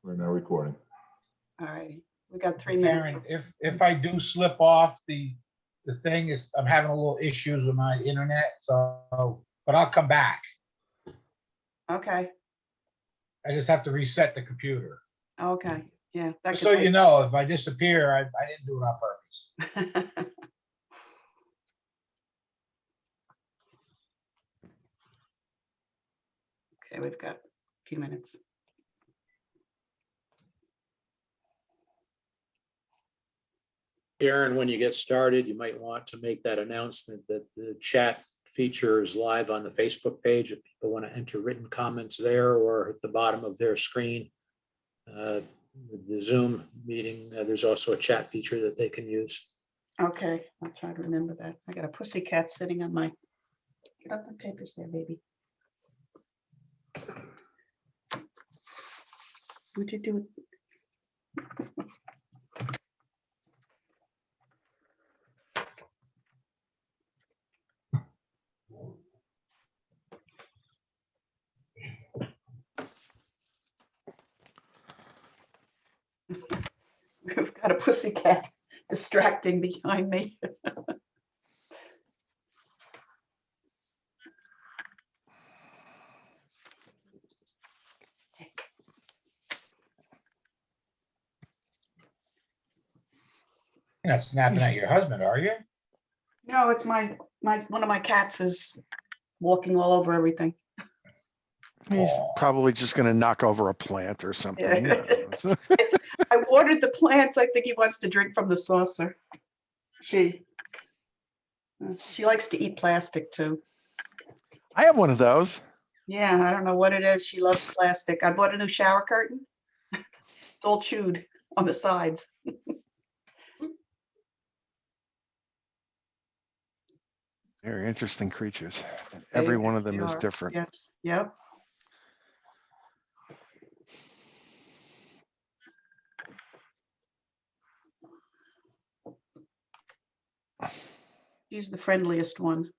We're now recording. All right, we got 3 minutes. Karen, if I do slip off, the thing is, I'm having a little issues with my internet, so, but I'll come back. Okay, I just have to reset the computer. okay, yeah. that Just could so you know, if I disappear, I didn't do it on purpose. take- Okay, we've got a few minutes. Darren, when you get started, you might want to make that announcement that the chat feature is live on the Facebook page. If people want to enter written comments there or at the bottom of their screen. The Zoom meeting, there's also a chat feature that they can use. Okay, I'll try to remember that. I got a pussy cat sitting on my, get up the papers there, baby. What'd you do? We've got a pussy cat distracting behind me. You're not snapping at your husband, are you? No, it's one of my cats is walking all over everything. He's Aw. probably just going to knock over a plant or something. Yeah. Yeah. I watered the plants. I think he wants to drink from the saucer. She likes to eat plastic too. I have one of those. Yeah, I don't know what it is. She loves plastic. I bought a new shower curtain. It's all chewed on the sides. Very interesting creatures. Every one of them They is are. different. Yes, yep. She's the friendliest one.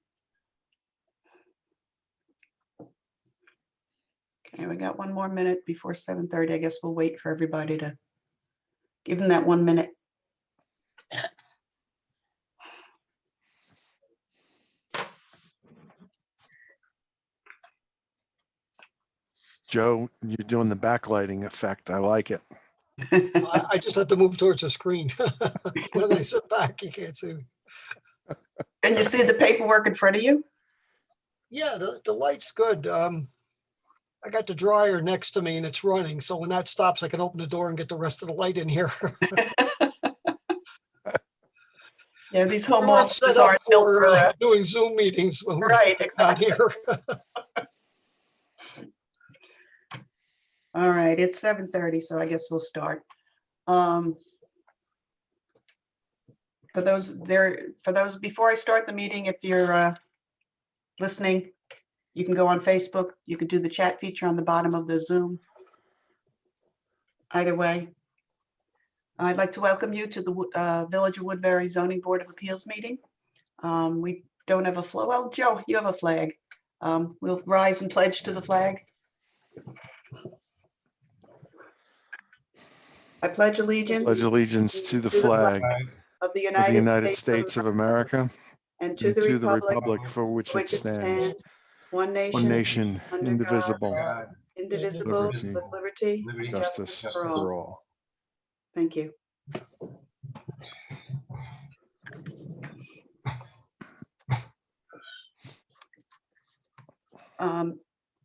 Okay, we got 1 more minute before 7:30. I guess we'll wait for everybody to give them that 1 minute. Joe, you're doing the backlighting effect. I like it. I just have to move towards the screen. When I sit back, you can't see me. And you see the paperwork in front of you? Yeah, the light's good. I got the dryer next to me and it's running. So when that stops, I can open the door and get the rest of the light in here. Yeah, these We home weren't set offices up aren't built for for doing Zoom meetings when we're right, down exactly. here. All right, it's 7:30, so I guess we'll start. For those before I start the meeting, if you're listening, you can go on Facebook. You can do the chat feature on the bottom of the Zoom. Either way, I'd like to welcome you to the Village of Woodbury Zoning Board of Appeals meeting. We don't have a flag. Well, Joe, you have a flag. We'll rise and pledge to the flag. I pledge allegiance Pledge allegiance to the To the flag of the of the United States States of America and to and the to the republic republic for which for it stands, one one nation, nation, under God, indivisible, indivisible, liberty, with liberty and justice for all. Thank you.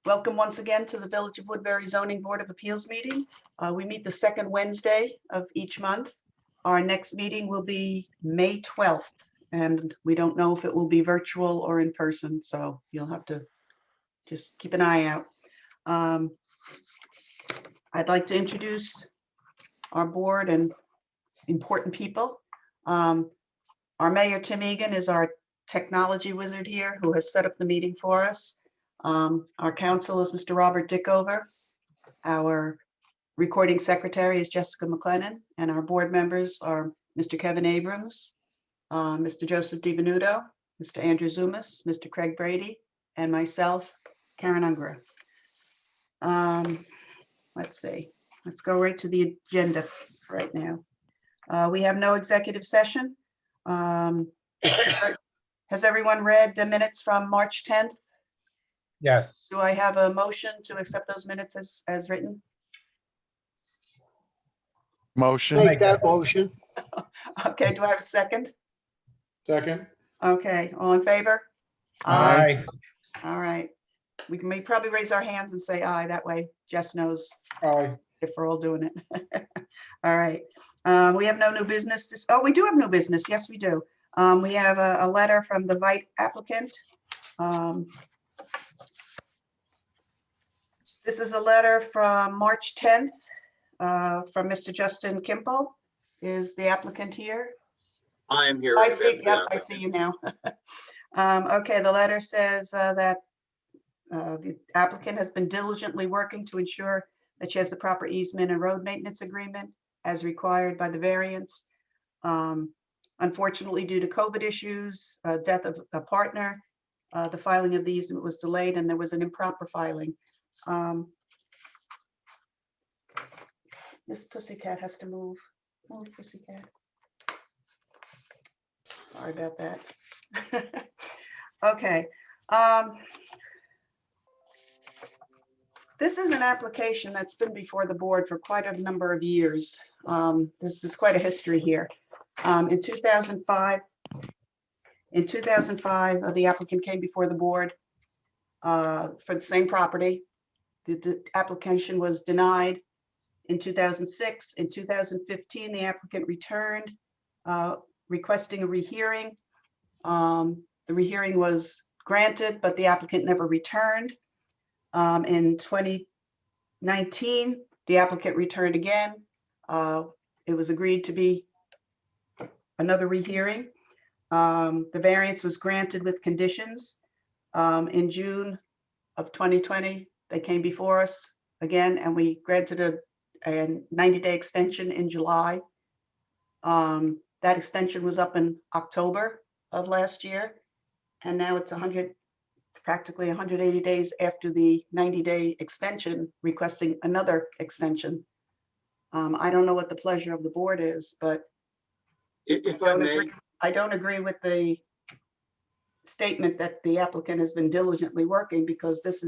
Welcome once again to the Village of Woodbury Zoning Board of Appeals meeting. We meet the second Wednesday of each month. Our next meeting will be May 12th, and we don't know if it will be virtual or in person, so you'll have to just keep an eye out. I'd like to introduce our board and important people. Our mayor, Tim Egan, is our technology wizard here who has set up the meeting for us. Our counsel is Mr. Robert Dickover. Our recording secretary is Jessica McLennan, and our board members are Mr. Kevin Abrams, Mr. Joseph DiVenuto, Mr. Andrew Zumas, Mr. Craig Brady, and myself, Karen Ungra. Let's see. let's go right to the agenda right now. We have no executive session. Has everyone read the minutes from March 10th? Yes. Do I have a motion to accept those minutes as written? Motion, Make that motion. Okay, do I have a second? Second. Okay, all in favor? Aye. All right. We can may probably raise our hands and say aye. That way Jess knows Aye. if we're all doing it. All right. We have no new business. Oh, we do have new business. Yes, we do. We have a letter from the Vite applicant. This is a letter from March 10th from Mr. Justin Kimple. Is the applicant here? I am here. I as see, the yep, I applicant. see you now. Okay, the letter says that the applicant has been diligently working to ensure that she has the proper easement and road maintenance agreement as required by the variance. Unfortunately, due to COVID issues, death of a partner, the filing of the easement was delayed and there was an improper filing. This pussycat has to move. Move, pussycat. Sorry about that. Okay. This is an application that's been before the board for quite a number of years. There's quite a history here. In 2005, the applicant came before the board for the same property. The application was denied in 2006. In 2015, the applicant returned requesting a rehearing. The rehearing was granted, but the applicant never returned. In 2019, the applicant returned again. It was agreed to be another rehearing. The variance was granted with conditions. In June of 2020, they came before us again, and we granted a 90-day extension in July. That extension was up in October of last year, and now it's practically 180 days after the 90-day extension, requesting another extension. I don't know what the pleasure of the board is, but If I may, I don't agree with the statement that the applicant has been diligently working, because this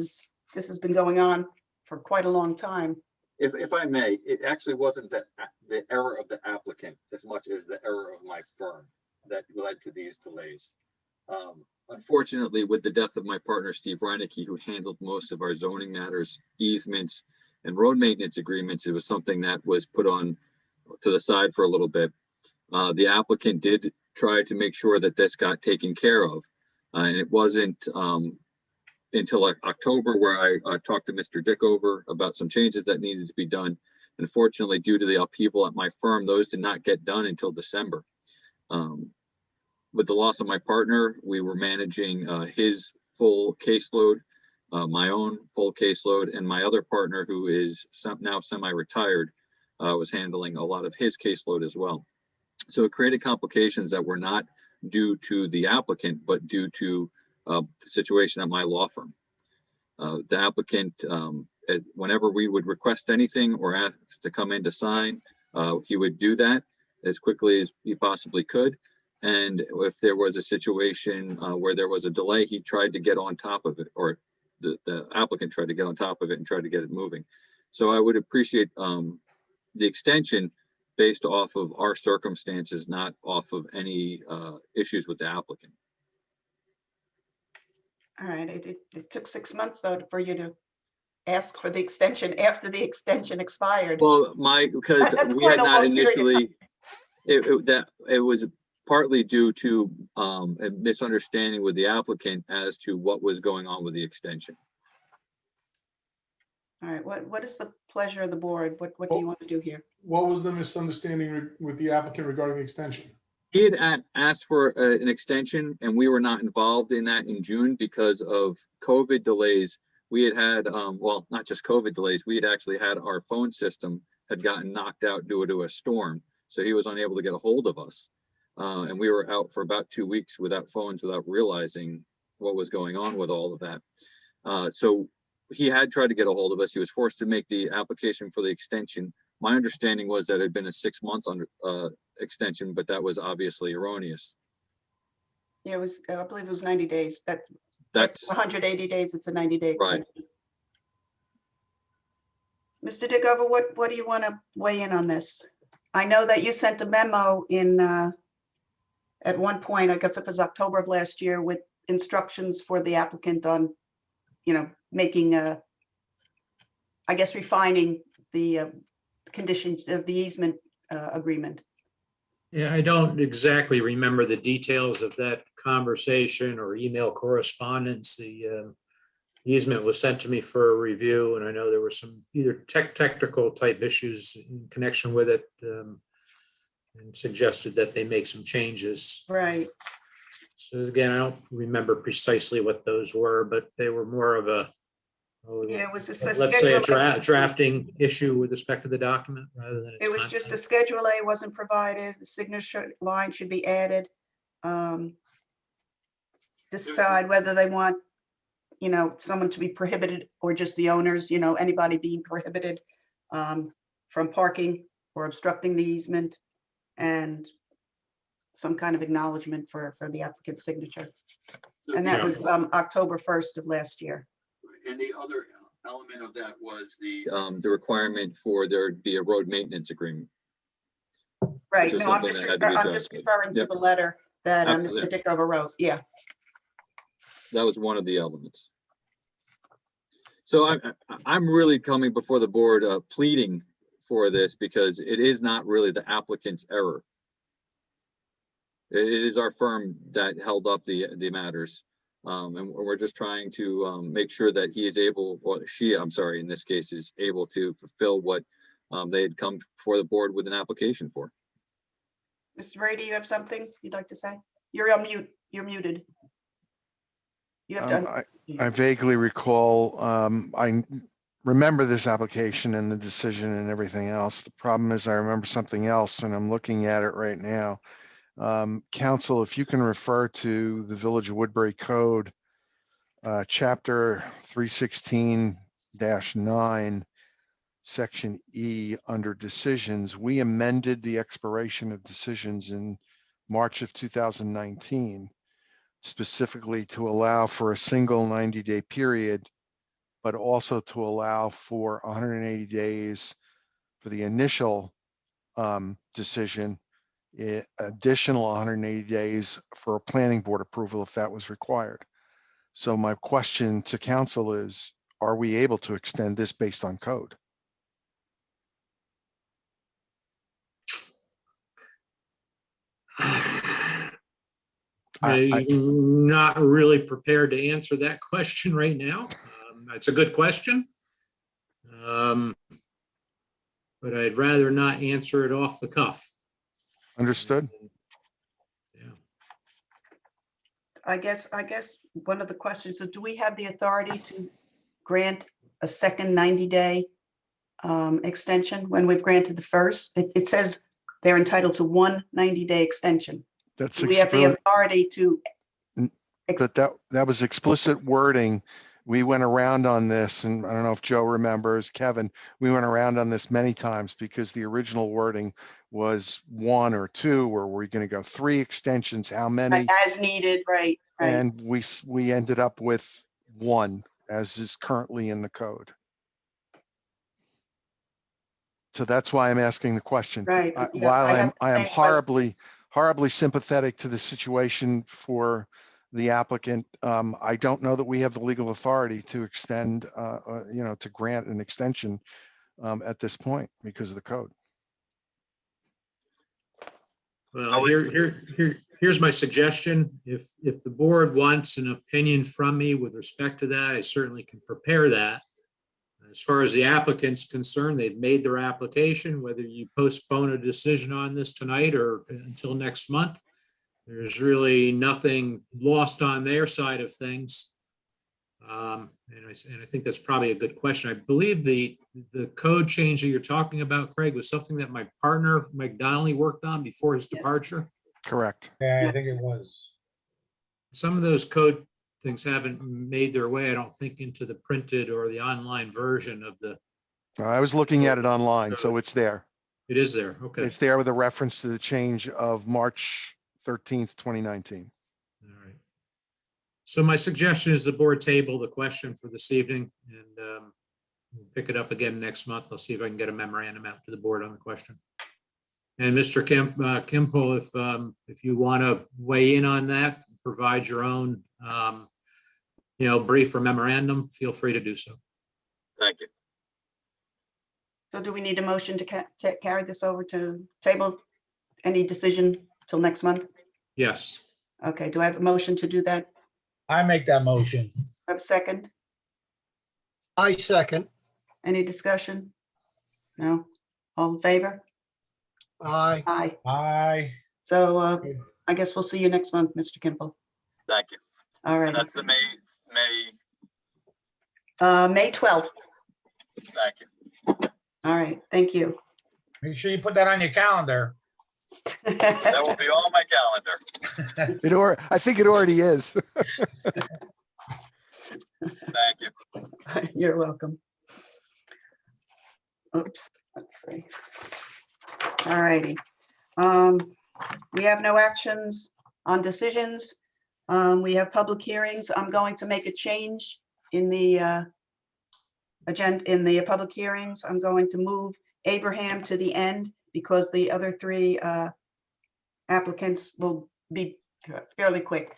has been going on for quite a long time. if I may, it actually wasn't the error of the applicant as much as the error of my firm that led to these delays. Unfortunately, with the death of my partner, Steve Reinecke, who handled most of our zoning matters, easements, and road maintenance agreements, it was something that was put on to the side for a little bit. The applicant did try to make sure that this got taken care of. And it wasn't until October where I talked to Mr. Dickover about some changes that needed to be done. Unfortunately, due to the upheaval at my firm, those did not get done until December. With the loss of my partner, we were managing his full caseload, my own full caseload, and my other partner, who is now semi-retired, was handling a lot of his caseload as well. So it created complications that were not due to the applicant, but due to the situation at my law firm. The applicant, whenever we would request anything or ask to come in to sign, he would do that as quickly as he possibly could. And if there was a situation where there was a delay, he tried to get on top of it, or the applicant tried to get on top of it and tried to get it moving. So I would appreciate the extension based off of our circumstances, not off of any issues with the applicant. All right, it took 6 months though for you to ask for the extension after the extension expired. Well, because That's we quite had a not long period of initially, it was partly due to a misunderstanding with the applicant as to what was going on with the extension. All right, what is the pleasure of the board? What do you want to do here? What was the misunderstanding with the applicant regarding the extension? He had asked for an extension, and we were not involved in that in June because of COVID delays. We had well, not just COVID delays, we had actually had our phone system had gotten knocked out due to a storm. So he was unable to get a hold of us. And we were out for about 2 weeks without phones, without realizing what was going on with all of that. So he had tried to get a hold of us. He was forced to make the application for the extension. My understanding was that it had been a 6 months under extension, but that was obviously erroneous. Yeah, it was, I believe it was 90 days. That's 180 days. It's a 90-day right. extension. Mr. Dickover, what do you want to weigh in on this? I know that you sent a memo in, at one point, I guess it was October of last year, with instructions for the applicant on, making I guess refining the conditions of the easement agreement. Yeah, I don't exactly remember the details of that conversation or email correspondence. The easement was sent to me for a review, and I know there were some either technical type issues in connection with it, and suggested that they make some changes. Right. So again, I don't remember precisely what those were, but they were more of a, Yeah, it was let's say a schedule. drafting issue with respect to the document rather than its It was just a content. Schedule A wasn't provided. The signature line should be added. Decide whether they want, someone to be prohibited or just the owners, anybody being prohibited from parking or obstructing the easement, and some kind of acknowledgement for the applicant's signature. And that Yeah. was October 1st of last year. And the other element of that was the requirement for there to be a road maintenance agreement. Right. Which is No, I'm something just, that had to be I'm just adjusted. referring to Yep. the letter that Absolutely. Mr. Dickover wrote. Yeah. That was one of the elements. So I'm really coming before the board pleading for this because it is not really the applicant's error. It is our firm that held up the matters. And we're just trying to make sure that he is able, or she, I'm sorry, in this case, is able to fulfill what they had come before the board with an application for. Mr. Brady, you have something you'd like to say? You're on mute. You're muted. You have to. I vaguely recall, I remember this application and the decision and everything else. The problem is I remember something else and I'm looking at it right now. Council, if you can refer to the Village of Woodbury Code, chapter 316-9, section E, under decisions, we amended the expiration of decisions in March of 2019, specifically to allow for a single 90-day period, but also to allow for 180 days for the initial decision, additional 180 days for a planning board approval if that was required. So my question to council is, are we able to extend this based on code? I'm not really prepared to answer that question right now. It's a good question. But I'd rather not answer it off the cuff. Understood? Yeah. I guess one of the questions is, do we have the authority to grant a second 90-day extension when we've granted the first? It says they're entitled to one 90-day extension. That's Do we have the authority to? But that was explicit wording. We went around on this, and I don't know if Joe remembers, Kevin, we went around on this many times because the original wording was 1 or 2, or we're going to go 3 extensions, how many? As needed, right. And we ended up with 1, as is currently in the code. So that's why I'm asking the question. Right. Yeah, While I am same question. horribly sympathetic to the situation for the applicant, I don't know that we have the legal authority to extend, to grant an extension at this point because of the code. Well, here's my suggestion. If the board wants an opinion from me with respect to that, I certainly can prepare that. As far as the applicant's concerned, they've made their application, whether you postpone a decision on this tonight or until next month. There's really nothing lost on their side of things. And I think that's probably a good question. I believe the code change that you're talking about, Craig, was something that my partner, Mike Donnelly, worked on before his departure. Correct. Yeah, I think it was. Some of those code things haven't made their way, I don't think, into the printed or the online version of the, I was looking at it online, so it's there. it is there, okay. It's there with a reference to the change of March 13th, 2019. All right. So my suggestion is the board table the question for this evening, and we'll pick it up again next month. I'll see if I can get a memorandum out to the board on the question. And Mr. Kimple, if you want to weigh in on that, provide your own, brief or memorandum, feel free to do so. Thank you. So do we need a motion to carry this over to table any decision till next month? Yes. Okay, do I have a motion to do that? I make that motion. Have a second? I second. Any discussion? No? All in favor? Aye. Aye. Aye. So I guess we'll see you next month, Mr. Kimple. Thank you. All right. And that's the May, May 12th. thank you. All right, thank you. Make sure you put that on your calendar. That will be on my calendar. I think it already is. Thank you. You're welcome. Oops, let's see. All righty. We have no actions on decisions. We have public hearings. I'm going to make a change in the agenda, in the public hearings. I'm going to move Abraham to the end because the other three applicants will be fairly quick.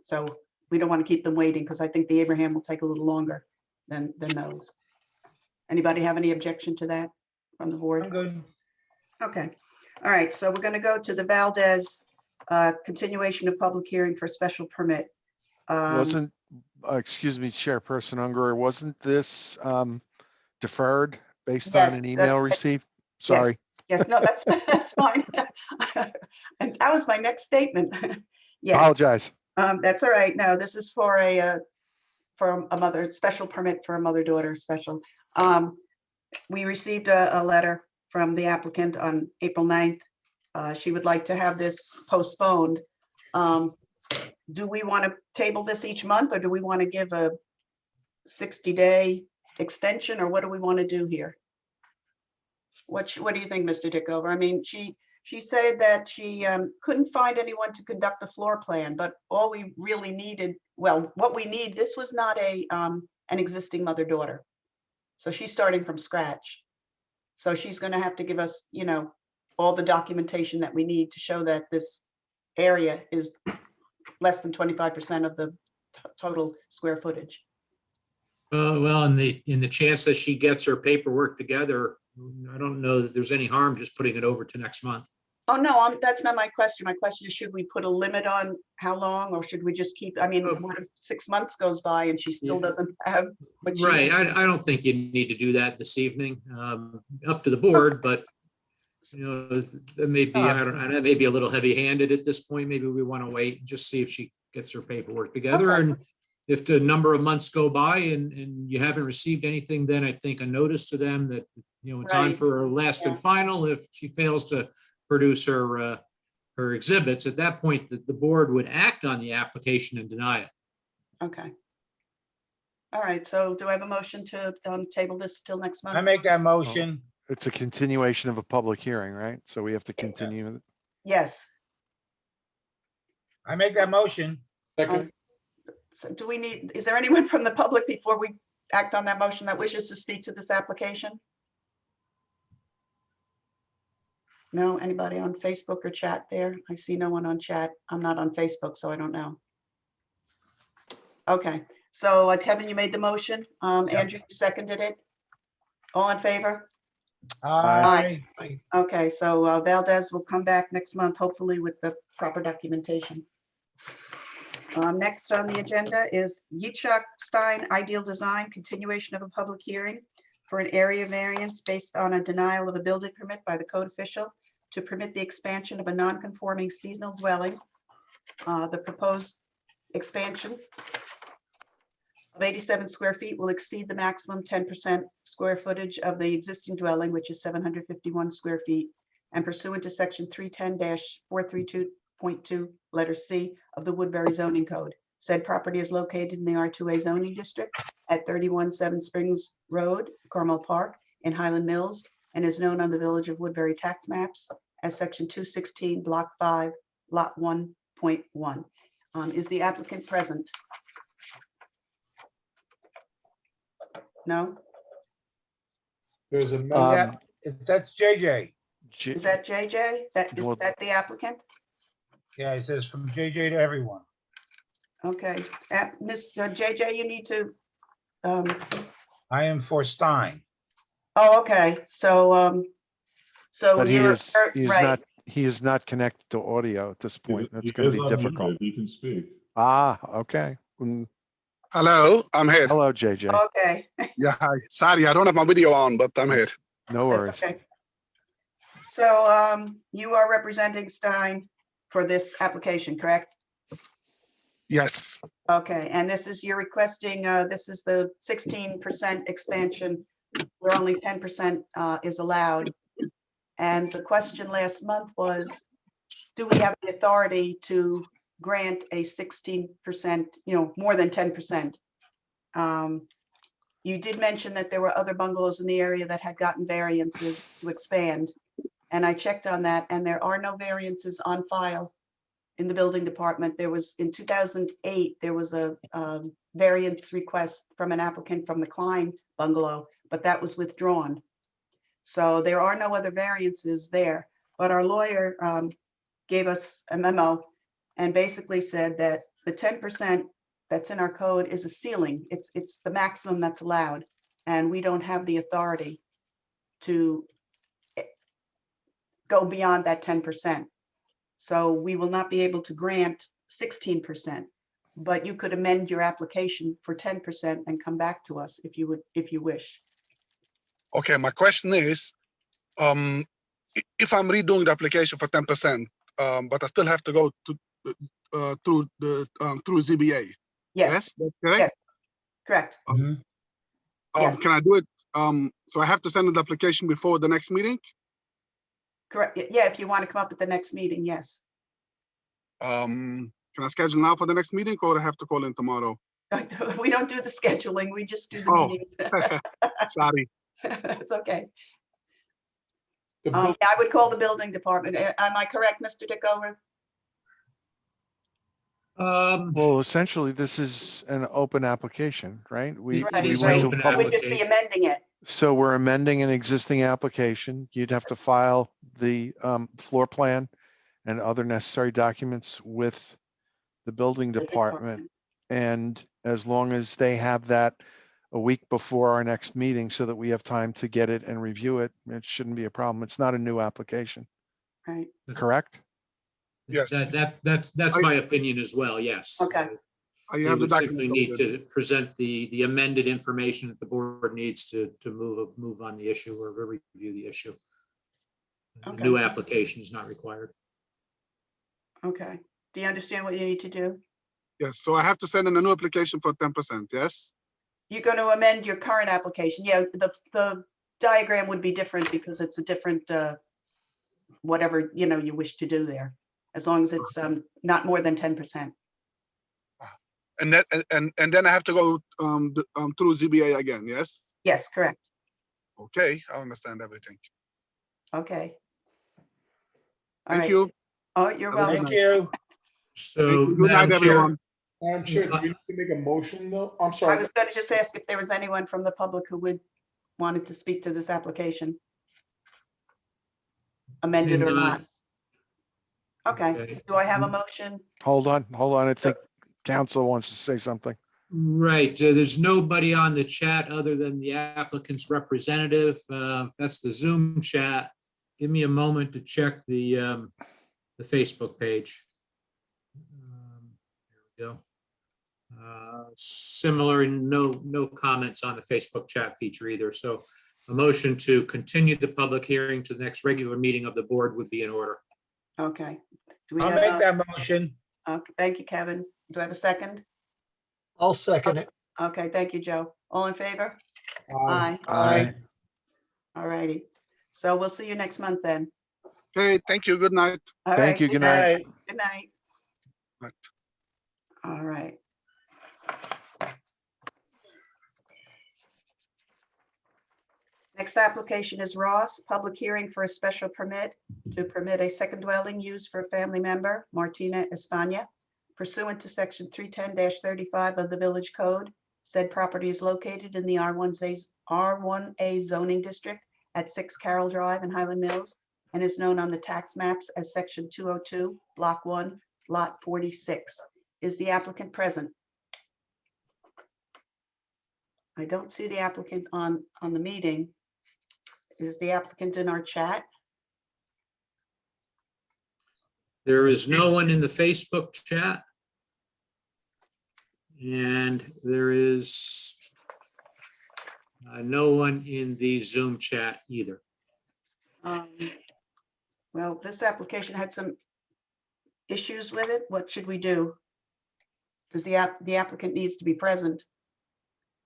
So we don't want to keep them waiting because I think the Abraham will take a little longer than those. Anybody have any objection to that from the I'm board? good. Okay, all right, so we're going to go to the Valdez continuation of public hearing for special permit. Wasn't, excuse me, Chairperson Unger, wasn't this deferred based on Yes, an email that's- received? Sorry. Yes, no, that's fine. And that was my next statement. Yes. Apologize. That's all right. No, this is for a mother, special permit for a mother-daughter special. We received a letter from the applicant on April 9th. She would like to have this postponed. Do we want to table this each month or do we want to give a 60-day extension or what do we want to do here? What do you think, Mr. Dickover? I mean, she said that she couldn't find anyone to conduct a floor plan, but all we really needed, well, what we need, this was not an existing mother-daughter. So she's starting from scratch. So she's going to have to give us, all the documentation that we need to show that this area is less than 25% of the total square footage. Well, in the chance that she gets her paperwork together, I don't know that there's any harm just putting it over to next month. Oh, no, that's not my question. My question is, should we put a limit on how long or should we just keep, I mean, what if 6 months goes by and she still doesn't have what she Right, needs? I don't think you need to do that this evening, up to the board, but that may be, I don't know, that may be a little heavy-handed at this point. Maybe we want to wait and just see if she gets her paperwork together. Okay. And if the number of months go by and you haven't received anything, then I think a notice to them that, it's on Right. for her last and Yeah. final. If she fails to produce her exhibits, at that point, the board would act on the application and deny it. Okay. All right, so do I have a motion to table this till next month? I make that motion. It's a continuation of a public hearing, right? So we have to continue. Yes. I make that motion. Second, So do we need, is there anyone from the public before we act on that motion that wishes to speak to this application? No, anybody on Facebook or chat there? I see no one on chat. I'm not on Facebook, so I don't know. Okay, so Kevin, you made the motion. Andrew, you seconded it. All in favor? Aye. Okay, so Valdez will come back next month, hopefully with the proper documentation. Next on the agenda is Yitzhak Stein Ideal Design, continuation of a public hearing for an area variance based on a denial of a building permit by the code official to permit the expansion of a non-conforming seasonal dwelling. The proposed expansion of 87 square feet will exceed the maximum 10% square footage of the existing dwelling, which is 751 square feet, and pursuant to section 310-432.2, letter C of the Woodbury zoning code. Said property is located in the R2A zoning district at 31 Seven Springs Road, Carmel Park in Highland Mills, and is known on the Village of Woodbury tax maps as section 216, block 5, lot 1.1. Is the applicant present? No? There's a Um, message. That's JJ. J- Is that JJ? Is Well- that the applicant? Yeah, it says from JJ to everyone. Okay, Ms. JJ, you need to, I am for Stein. oh, okay, so, But he you're, is, right, he is not connected to audio at this point. That's He going to is be difficult. unmuted. He can speak. Ah, okay. Hello, I'm here. Hello, JJ. okay. Yeah, hi. Sorry, I don't have my video on, but I'm here. No That's worries. okay. So, you are representing Stein for this application, correct? Yes, Okay, and this is, you're requesting, this is the 16% expansion where only 10% is allowed. And the question last month was, do we have the authority to grant a 16%, more than 10%? You did mention that there were other bungalows in the area that had gotten variances to expand. And I checked on that, and there are no variances on file in the building department. There was, in 2008, there was a variance request from an applicant from the Klein bungalow, but that was withdrawn. So there are no other variances there, but our lawyer gave us a memo and basically said that the 10% that's in our code is a ceiling. It's the maximum that's allowed, and we don't have the authority to go beyond that 10%. So we will not be able to grant 16%, but you could amend your application for 10% and come back to us if you wish. okay, my question is, if I'm redoing the application for 10%, but I still have to go to through ZBA. Yes, That's correct? Yes. correct. Yes. Can I do it? So I have to send an application before the next meeting? Correct. Yeah, if you want to come up at the next meeting, yes. Can I schedule now for the next meeting, or I have to call in tomorrow? We don't do the scheduling, we just do the Oh. meeting. Sorry. It's okay. The Yeah, I would call the building department. Am I correct, Mr. Dickover? Well, essentially, this is an open application, right? We Right, we it's went an to a open I public. would just be application. amending it. So we're amending an existing application. You'd have to file the floor plan and other necessary documents with the building department. And as long as they have that a week before our next meeting so that we have time to get it and review it, it shouldn't be a problem. It's not a new application, Right, correct? Yes. That's my opinion as well, yes. Okay. I They have the would simply document. need to present the amended information that the board needs to move on the issue or review the issue. A Okay. New application is not required. okay. Do you understand what you need to do? Yes, so I have to send in a new application for 10%, yes? You're going to amend your current application. Yeah, the diagram would be different because it's a different, whatever, you wish to do there, as long as it's not more than 10%. And that, and then I have to go through ZBA again, yes? Yes, correct. Okay, I understand everything. Okay. All Thank right. you. Oh, you're Have a good welcome. Thank you. So, Thank you. Good Madam night, Chair, everyone. Madam Chair, do we need to make a motion though? I'm I sorry. was going to just ask if there was anyone from the public who wanted to speak to this application. Amended or Seeing not. none. Okay, Okay. do I have a motion? Hold on. I think council wants to say something. Right, there's nobody on the chat other than the applicant's representative. That's the Zoom chat. Give me a moment to check the Facebook page. There we go. Similar, no comments on the Facebook chat feature either. So a motion to continue the public hearing to the next regular meeting of the board would be in order. Okay. Do we I'll have make a- that motion. Okay, thank you, Kevin. Do I have a second? I'll second it. Okay, thank you, Joe. All in favor? Aye. Aye. All righty. So we'll see you next month then. Okay, thank you. Good night. All Thank right, you. Good night. Good night. Right. All right. Next application is Ross, public hearing for a special permit to permit a second dwelling used for a family member, Martina Espana, pursuant to section 310-35 of the Village Code. Said property is located in the R1A zoning district at 6 Carroll Drive in Highland Mills and is known on the tax maps as section 202, block 1, lot 46. Is the applicant present? I don't see the applicant on the meeting. Is the applicant in our chat? There is no one in the Facebook chat. And there is no one in the Zoom chat either. Well, this application had some issues with it. What should we do? Because the applicant needs to be present.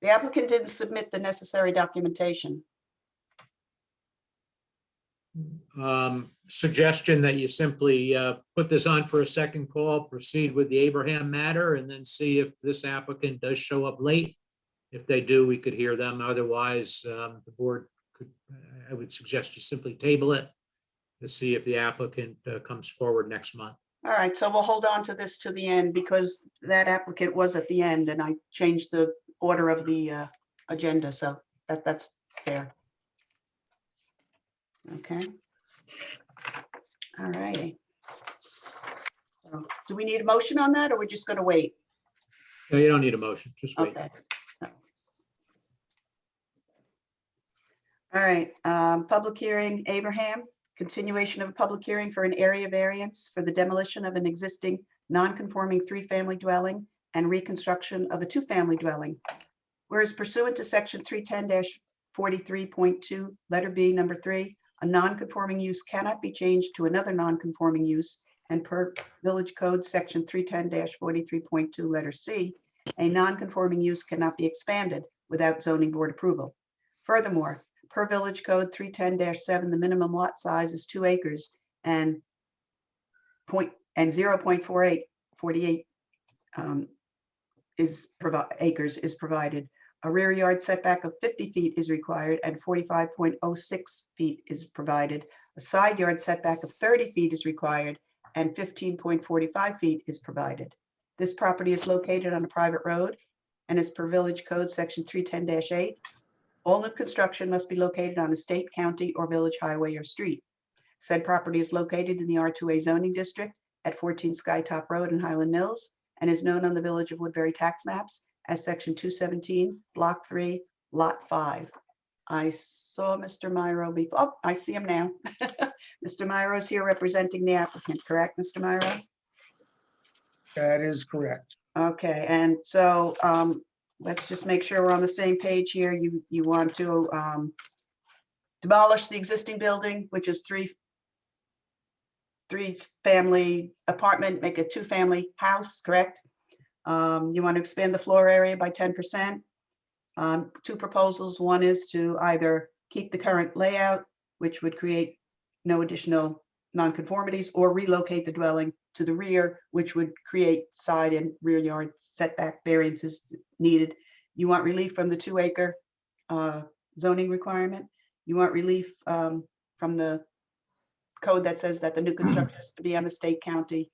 The applicant didn't submit the necessary documentation. Suggestion that you simply put this on for a second call, proceed with the Abraham matter, and then see if this applicant does show up late. If they do, we could hear them. Otherwise, the board could, I would suggest you simply table it to see if the applicant comes forward next month. All right, so we'll hold on to this to the end because that applicant was at the end and I changed the order of the agenda, so that's fair. Okay. All righty. So, do we need a motion on that or we're just going to wait? No, you don't need a motion, just wait. Okay. All right, public hearing, Abraham, continuation of a public hearing for an area variance for the demolition of an existing non-conforming 3-family dwelling and reconstruction of a 2-family dwelling. Whereas pursuant to section 310-43.2, letter B, number 3, a non-conforming use cannot be changed to another non-conforming use, and per Village Code section 310-43.2, letter C, a non-conforming use cannot be expanded without zoning board approval. Furthermore, per Village Code 310-7, the minimum lot size is 2 acres and 0.48 acres is provided. A rear yard setback of 50 feet is required and 45.06 feet is provided. A side yard setback of 30 feet is required and 15.45 feet is provided. This property is located on a private road and is per Village Code section 310-8. All new construction must be located on a state, county, or village highway or street. Said property is located in the R2A zoning district at 14 Skytop Road in Highland Mills and is known on the Village of Woodbury tax maps as section 217, block 3, lot 5. I saw Mr. Myro before. Oh, I see him now. Mr. Myro is here representing the applicant, correct, Mr. Myro? That is correct. Okay, and so let's just make sure we're on the same page here. You want to demolish the existing building, which is three-family apartment, make a 2-family house, correct? You want to expand the floor area by 10%. 2 proposals. One is to either keep the current layout, which would create no additional nonconformities, or relocate the dwelling to the rear, which would create side and rear yard setback variances needed. You want relief from the 2-acre zoning requirement. You want relief from the code that says that the new construction is to be on a state, county,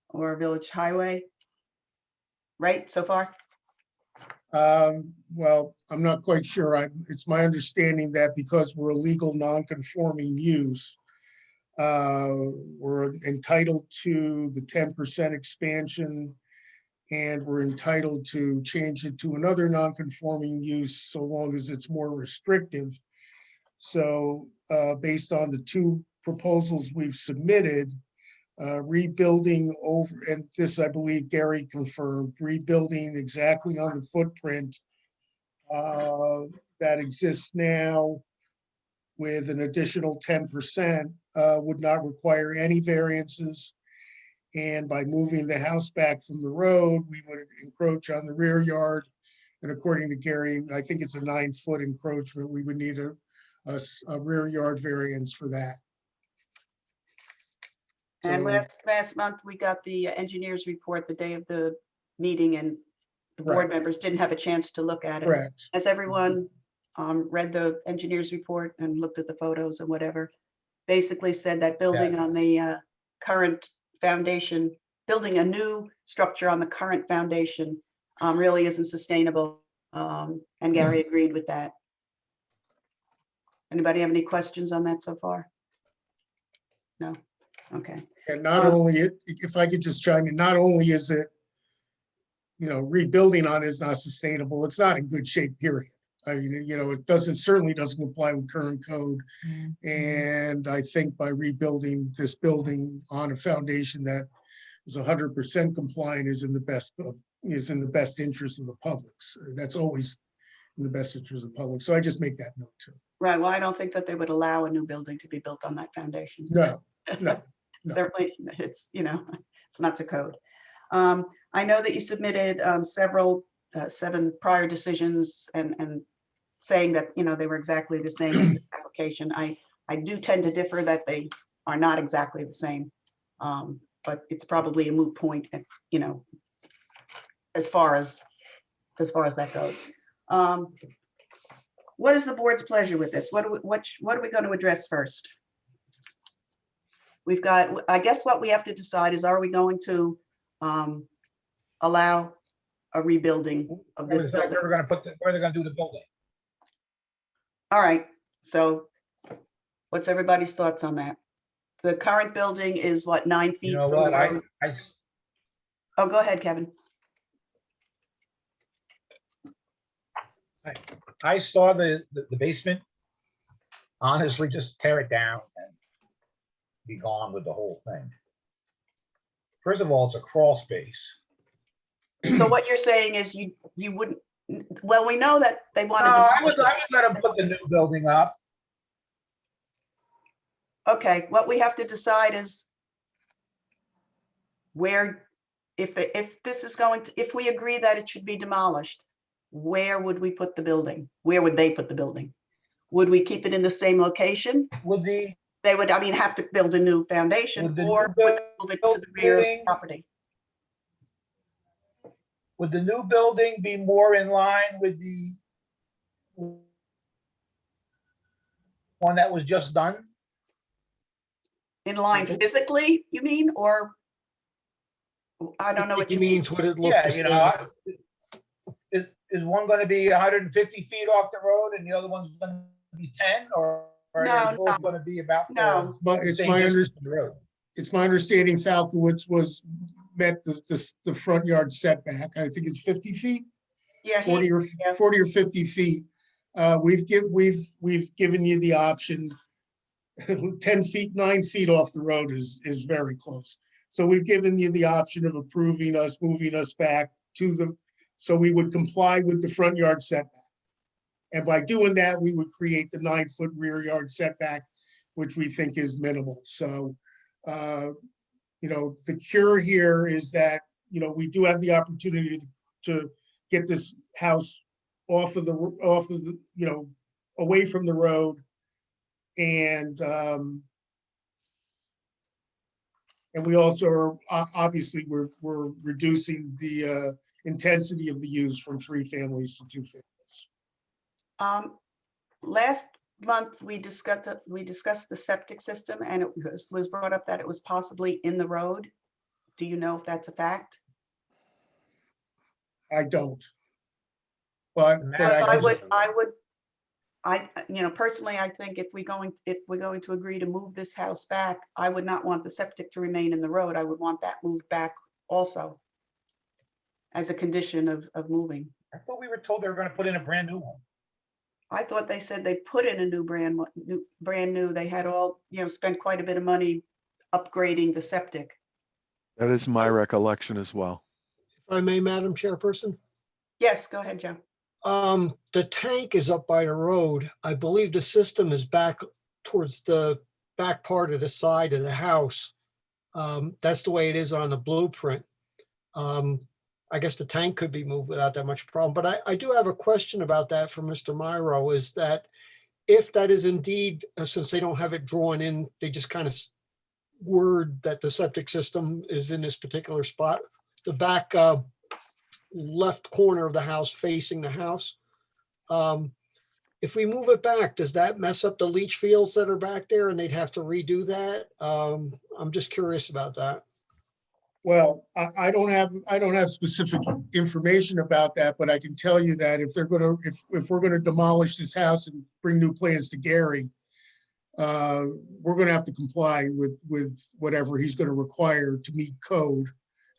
or village highway. Right, so far? Well, I'm not quite sure. It's my understanding that because we're a legal non-conforming use, we're entitled to the 10% expansion, and we're entitled to change it to another non-conforming use so long as it's more restrictive. So based on the 2 proposals we've submitted, rebuilding over, and this I believe Gary confirmed, rebuilding exactly on the footprint that exists now with an additional 10% would not require any variances. And by moving the house back from the road, we would encroach on the rear yard. And according to Gary, I think it's a 9-foot encroachment. We would need a rear yard variance for that. And So- last month, we got the engineer's report the day of the meeting, and the board Right. members didn't have a chance to look at it. Correct. Has everyone read the engineer's report and looked at the photos and whatever, basically said that building on the current foundation, building a new structure on the current foundation really isn't sustainable. And Gary agreed with that. Anybody have any questions on that so far? No? Okay. And not only, if I could just chime in, not only is it, rebuilding on it is not sustainable, it's not in good shape, period. I mean, it certainly doesn't comply with current code. And I think by rebuilding this building on a foundation that is 100% compliant is in the best interest of the public. So that's always in the best interest of the public. So I just make that note too. Right. Well, I don't think that they would allow a new building to be built on that foundation. No. No. Certainly, it's, it's not to code. I know that you submitted seven prior decisions and saying that, they were exactly the same as this application. I do tend to differ that they are not exactly the same. But it's probably a moot point, as far as that goes. What is the board's pleasure with this? What are we going to address first? We've got, I guess what we have to decide is, are we going to allow a rebuilding of this building? Where they're gonna do the building. All right, so what's everybody's thoughts on that? The current building is what, 9 feet? You know from the what, road? Oh, go ahead, Kevin. I saw the basement. Honestly, just tear it down and be gone with the whole thing. First of all, it's a crawl space. So what you're saying is you wouldn't, well, we know that they wanted No, to. I would let them put the new building up. Okay, what we have to decide is where, if we agree that it should be demolished, where would we put the building? Where would they put the building? Would we keep it in the same location? Would the They would, have to build a new foundation, Would the or new would they move it to the rear of the building- property? Would the new building be more in line with the one that was just done? In line physically, you mean, or? I don't know what He you mean. means what it looks. Yeah, is one gonna be 150 feet off the road and the other one's gonna be 10, or are No, they both gonna be about the No. But it's same my distance from the road? it's my understanding Falkowitz met the front yard setback. I think it's 50 feet, Yeah, 40 or yeah. 40 or 50 feet. We've given you the option. 10 feet, 9 feet off the road is very close. So we've given you the option of moving us back so we would comply with the front yard setback. And by doing that, we would create the 9-foot rear yard setback, which we think is minimal. So, the cure here is that, we do have the opportunity to get this house off of the, away from the road. And we also are, obviously, we're reducing the intensity of the use from 3 families to 2 families. Last month, we discussed the septic system, and it was brought up that it was possibly in the road. Do you know if that's a fact? I don't. But Because Personally, I think if we're going to agree to move this house back, I would not want the septic to remain in the road. I would want that moved back also as a condition of moving. I thought we were told they were gonna put in a brand new one. I thought they said they put in a new brand new. They had all, spent quite a bit of money upgrading the septic. That is my recollection as well. If I may, Madam Chairperson. Yes, go ahead, Joe. The tank is up by the road. I believe the system is back towards the back part of the side of the house. That's the way it is on the blueprint. I guess the tank could be moved without that much problem, but I do have a question about that for Mr. Myro, is that if that is indeed, since they don't have it drawn in, they just kind of word that the septic system is in this particular spot, the back left corner of the house facing the house. if we move it back, does that mess up the leach fields that are back there and they'd have to redo that? I'm just curious about that. Well, I don't have specific information about that, but I can tell you that if we're gonna demolish this house and bring new plans to Gary, we're gonna have to comply with whatever he's gonna require to meet code,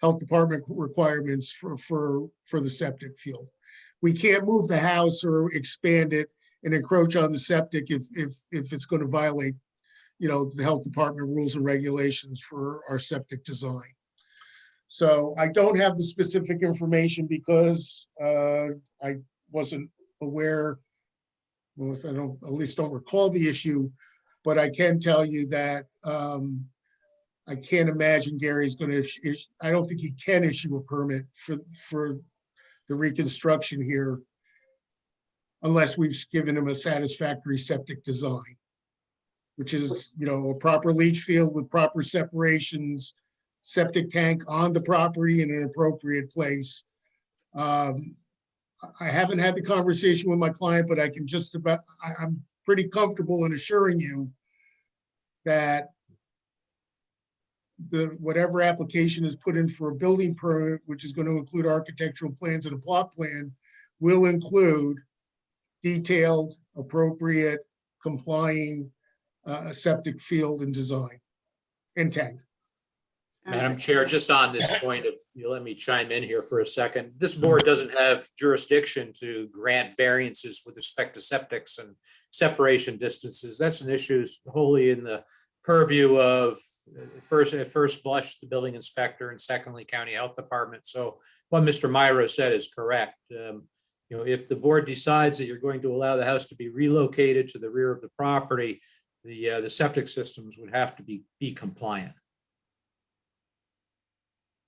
health department requirements for the septic field. We can't move the house or expand it and encroach on the septic if it's gonna violate, the health department rules and regulations for our septic design. So I don't have the specific information because I wasn't aware, well, at least don't recall the issue, but I can tell you that I can't imagine Gary's going to, I don't think he can issue a permit for the reconstruction here unless we've given him a satisfactory septic design, which is, a proper leach field with proper separations, septic tank on the property in an appropriate place. I haven't had the conversation with my client, but I can I'm pretty comfortable in assuring you that whatever application is put in for a building permit, which is going to include architectural plans and a plot plan, will include detailed, appropriate, complying septic field and design and tank. Madam Chair, just on this point, if you let me chime in here for a second, this board doesn't have jurisdiction to grant variances with respect to septics and separation distances. That's an issue wholly in the purview of at first blush, the building inspector, and secondly, county health department. So what Mr. Myro said is correct. If the board decides that you're going to allow the house to be relocated to the rear of the property, the septic systems would have to be compliant.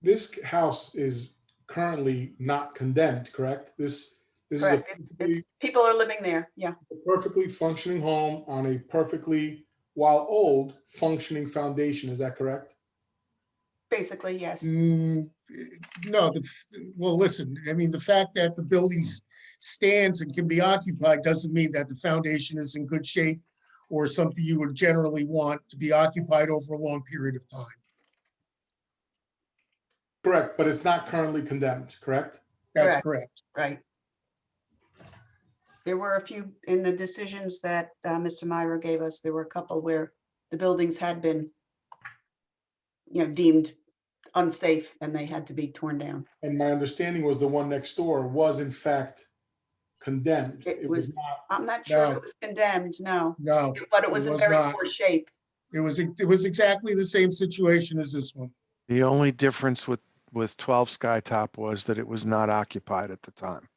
This house is currently not condemned, correct? This is a Correct. People are living there. Yeah. perfectly functioning home on a perfectly, while old, functioning foundation. Is that correct? Basically, yes. No, well, listen, I mean, the fact that the building stands and can be occupied doesn't mean that the foundation is in good shape or something you would generally want to be occupied over a long period of time. Correct, but it's not currently condemned, correct? That's correct. Right. There were a few in the decisions that Mr. Myro gave us. There were a couple where the buildings had been, deemed unsafe and they had to be torn down. And my understanding was the one next door was in fact condemned. It It was- was not. I'm not sure No. if it was condemned, no, No, but it was it in was very not. poor shape. it was exactly the same situation as this one. The only difference with 12 Skytop was that it was not occupied at the time.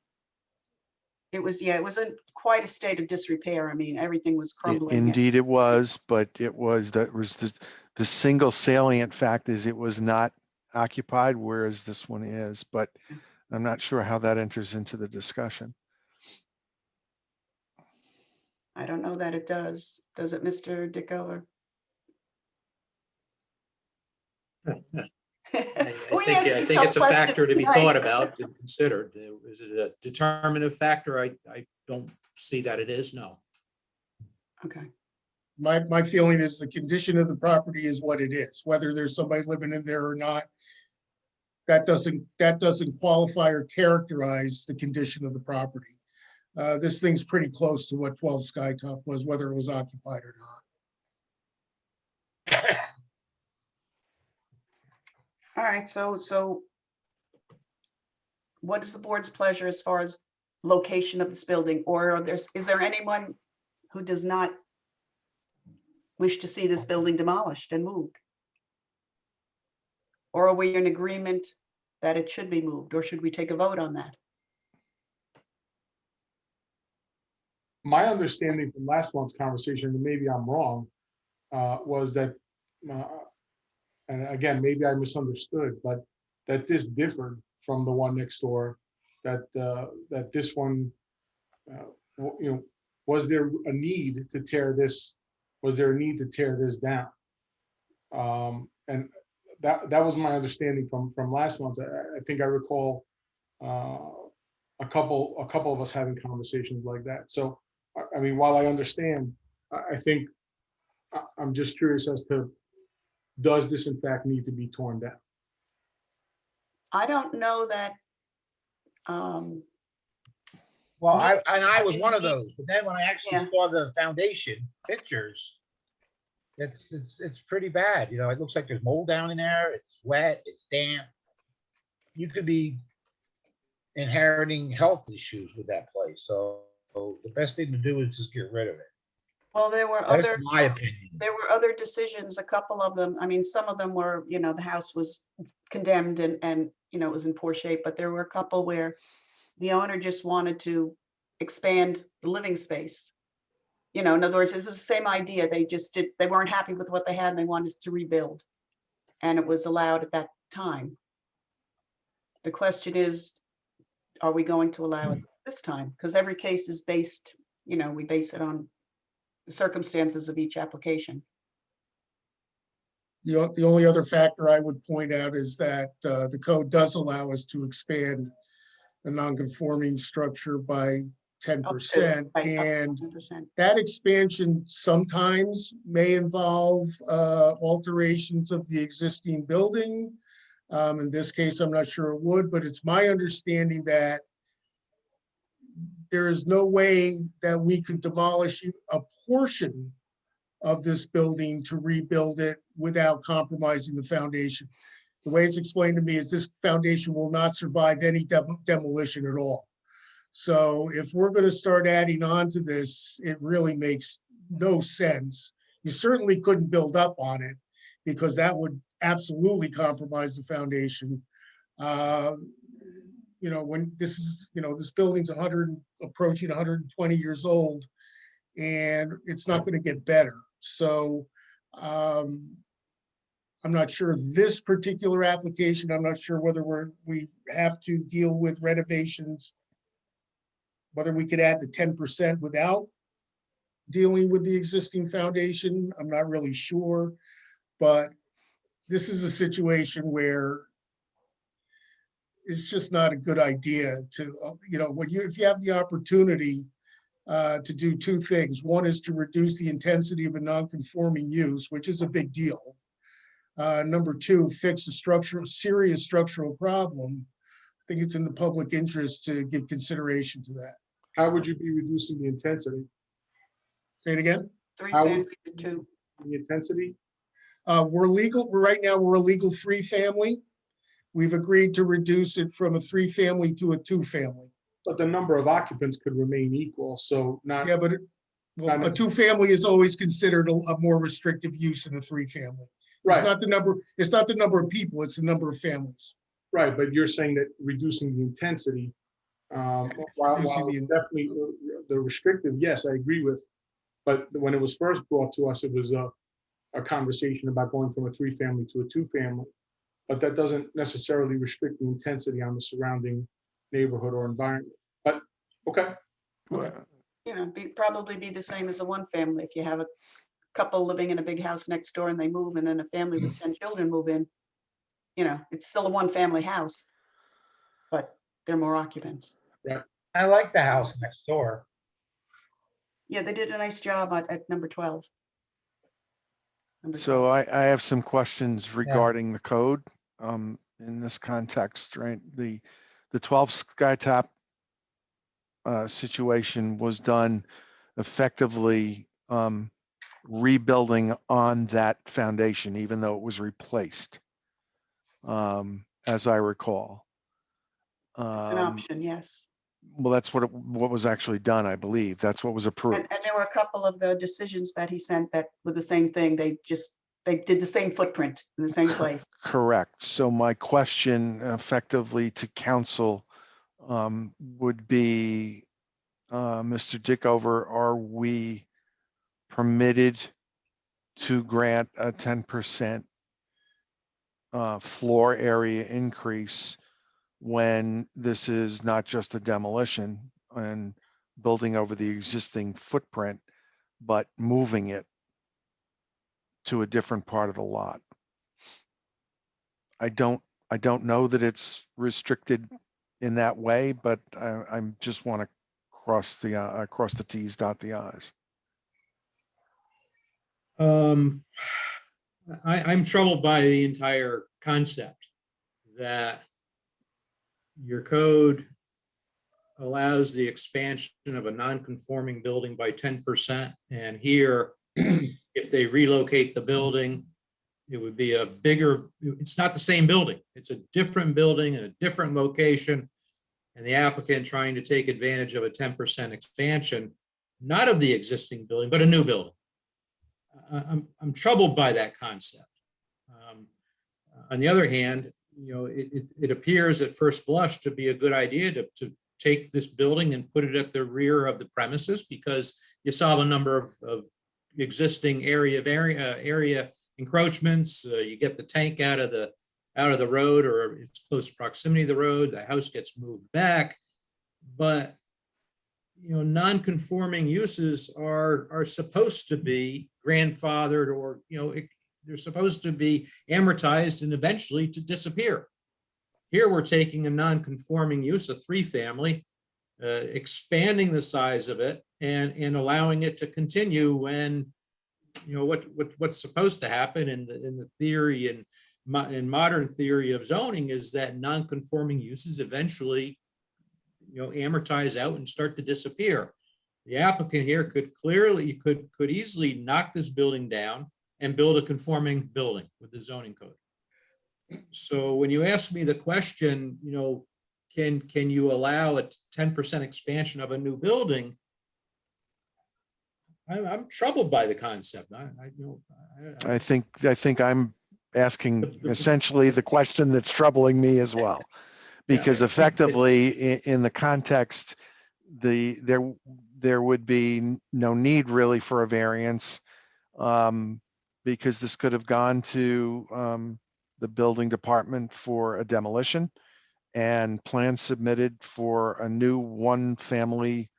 It wasn't quite a state of disrepair. I mean, everything was crumbling. Indeed it was, but the single salient fact is it was not occupied, whereas this one is, but I'm not sure how that enters into the discussion. I don't know that it does. Does it, Mr. Dicko? I think it's a factor to be thought about and considered. Is it a determinative factor? I don't see that it is, no. Okay. My feeling is the condition of the property is what it is, whether there's somebody living in there or not. That doesn't qualify or characterize the condition of the property. This thing's pretty close to what 12 Skytop was, whether it was occupied or not. All right, so what is the board's pleasure as far as location of this building? Or is there anyone who does not wish to see this building demolished and moved? Or are we in agreement that it should be moved, or should we take a vote on that? My understanding from last month's conversation, and maybe I'm wrong, was that, and again, maybe I misunderstood, but that this differed from the one next door, that this one, was there a need to tear this, down? And that was my understanding from last month. I think I recall a couple of us having conversations like that. So I mean, while I understand, I think, I'm just curious as to, does this in fact need to be torn down? I don't know that, um, Well, No. I was one of those, but then when I actually Yeah. saw the foundation pictures, it's pretty bad. You know, it looks like there's mold down in there. It's wet, it's damp. You could be inheriting health issues with that place. So the best thing to do is just get rid of it. well, there were That's other, my opinion. there were other decisions, a couple of them. I mean, some of them were, the house was condemned and, it was in poor shape, but there were a couple where the owner just wanted to expand the living space. In other words, it was the same idea. They weren't happy with what they had and they wanted to rebuild. And it was allowed at that time. The question is, are we going to allow it this time? Because every case is based, we base it on the circumstances of each application. The only other factor I would point out is that the code does allow us to expand a non-conforming structure by 10%. Right, up to And 100%. that expansion sometimes may involve alterations of the existing building. In this case, I'm not sure it would, but it's my understanding that there is no way that we could demolish a portion of this building to rebuild it without compromising the foundation. The way it's explained to me is this foundation will not survive any demolition at all. So if we're going to start adding on to this, it really makes no sense. You certainly couldn't build up on it because that would absolutely compromise the foundation. When this building's approaching 120 years old, and it's not going to get better. So I'm not sure this particular application, I'm not sure whether we have to deal with renovations, whether we could add the 10% without dealing with the existing foundation. I'm not really sure, but this is a situation where it's just not a good idea to, if you have the opportunity to do two things. One is to reduce the intensity of a non-conforming use, which is a big deal. Number two, fix a serious structural problem. I think it's in the public interest to give consideration to that. How would you be reducing the intensity? Say it again. Three How would family to two. The intensity? Right now we're a legal 3-family. We've agreed to reduce it from a 3-family to a 2-family. But the number of occupants could remain equal, so not. Yeah, but a 2-family is always considered a more restrictive use than a 3-family. It's Right, not the number of people, it's the number of families. right, but you're saying that reducing the intensity, while definitely the restrictive, yes, I agree with. But when it was first brought to us, it was a conversation about going from a 3-family to a 2-family. But that doesn't necessarily restrict the intensity on the surrounding neighborhood or environment. But, okay. Probably be the same as a 1-family. If you have a couple living in a big house next door and they move, and then a family with 10 children move in, it's still a 1-family house, but there are more occupants. I like the house next door. Yeah, they did a nice job at number 12. So I have some questions regarding the code in this context, right? The 12 Skytop situation was done effectively rebuilding on that foundation, even though it was replaced, as I recall. An option, yes. Well, that's what was actually done, I believe. That's what was approved. And there were a couple of the decisions that he sent that were the same thing. They did the same footprint in the same place. Correct. So my question effectively to council would be, Mr. Dickover, are we permitted to grant a 10% floor area increase when this is not just a demolition and building over the existing footprint, but moving it to a different part of the lot? I don't know that it's restricted in that way, but I just want to cross the Ts, dot the Is. I'm troubled by the entire concept that your code allows the expansion of a non-conforming building by 10%. And here, if they relocate the building, it would be a bigger, it's not the same building. It's a different building in a different location. And the applicant trying to take advantage of a 10% expansion, not of the existing building, but a new building. I'm troubled by that concept. On the other hand, it appears at first blush to be a good idea to take this building and put it at the rear of the premises, because you solve a number of existing area encroachments. You get the tank out of the road, or its close proximity to the road. The house gets moved back, but non-conforming uses are supposed to be grandfathered, or they're supposed to be amortized and eventually to disappear. Here we're taking a non-conforming use, a 3-family, expanding the size of it and allowing it to continue when what's supposed to happen in the theory and in modern theory of zoning is that non-conforming uses eventually amortize out and start to disappear. The applicant here could easily knock this building down and build a conforming building with the zoning code. So when you ask me the question, can you allow a 10% expansion of a new building? I'm troubled by the concept. I think I'm asking essentially the question that's troubling me as well, because effectively in the context, there would be no need really for a variance, because this could have gone to the building department for a demolition and plans submitted for a new 1-family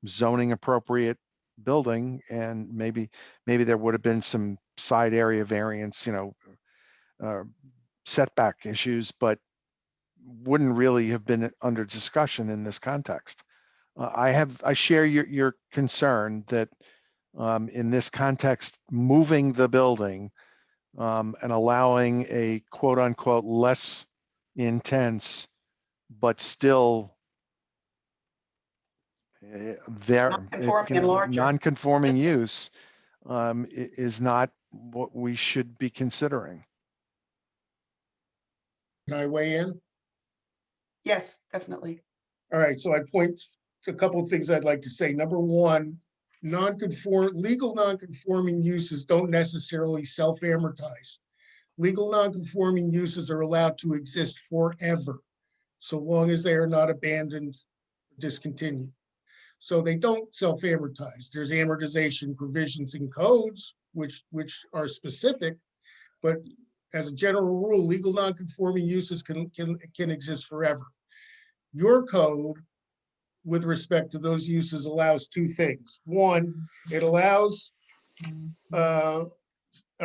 zoning appropriate building, and maybe there would have been some side area variance, setback issues, but wouldn't really have been under discussion in this context. I share your concern that in this context, moving the building and allowing a quote unquote less intense, but still Non-conforming and larger. non-conforming use is not what we should be considering. Can I weigh in? Yes, definitely. All right, so I point to a couple of things I'd like to say. Number one, legal non-conforming uses don't necessarily self-amortize. Legal non-conforming uses are allowed to exist forever, so long as they are not abandoned, discontinued. So they don't self-amortize. There's amortization provisions in codes, which are specific, but as a general rule, legal non-conforming uses can exist forever. Your code, with respect to those uses, allows 2 things. One, it allows a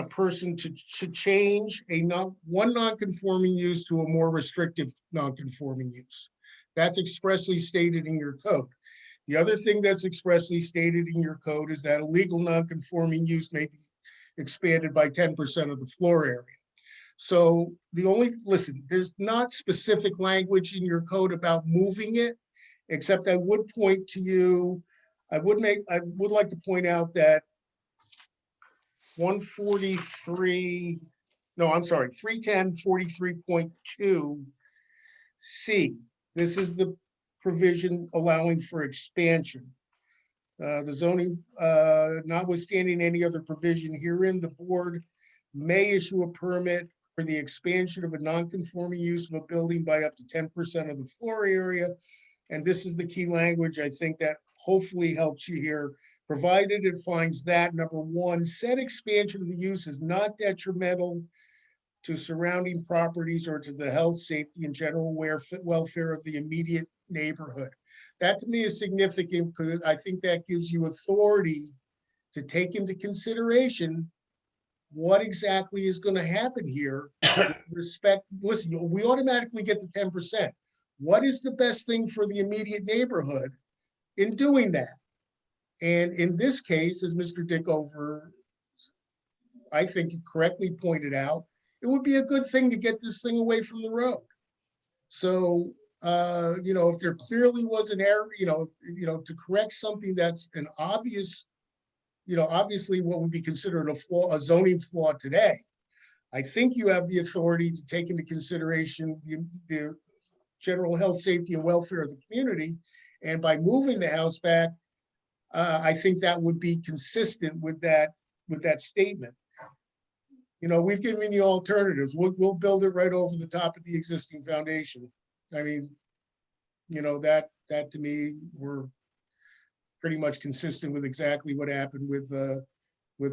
person to change one non-conforming use to a more restrictive non-conforming use. That's expressly stated in your code. The other thing that's expressly stated in your code is that a legal non-conforming use may be expanded by 10% of the floor area. So there's not specific language in your code about moving it, except I would point to you, I would like to point out that 310-43.2 C, this is the provision allowing for expansion. The zoning, notwithstanding any other provision herein, the board may issue a permit for the expansion of a non-conforming use of a building by up to 10% of the floor area. And this is the key language, I think, that hopefully helps you here, provided it finds that, number one, said expansion of the use is not detrimental to surrounding properties or to the health, safety, and general welfare of the immediate neighborhood. That to me is significant, because I think that gives you authority to take into consideration what exactly is going to happen here. Listen, we automatically get the 10%. What is the best thing for the immediate neighborhood? in doing that. And in this case, as Mr. Dickover, I think correctly pointed out, it would be a good thing to get this thing away from the road. So, if there clearly was an error, to correct something that's an obvious, obviously what would be considered a flaw, a zoning flaw today, I think you have the authority to take into consideration the general health, safety, and welfare of the community. And by moving the house back, I think that would be consistent with that statement. We've given you alternatives. We'll build it right over the top of the existing foundation. I mean, that to me, we're pretty much consistent with exactly what happened with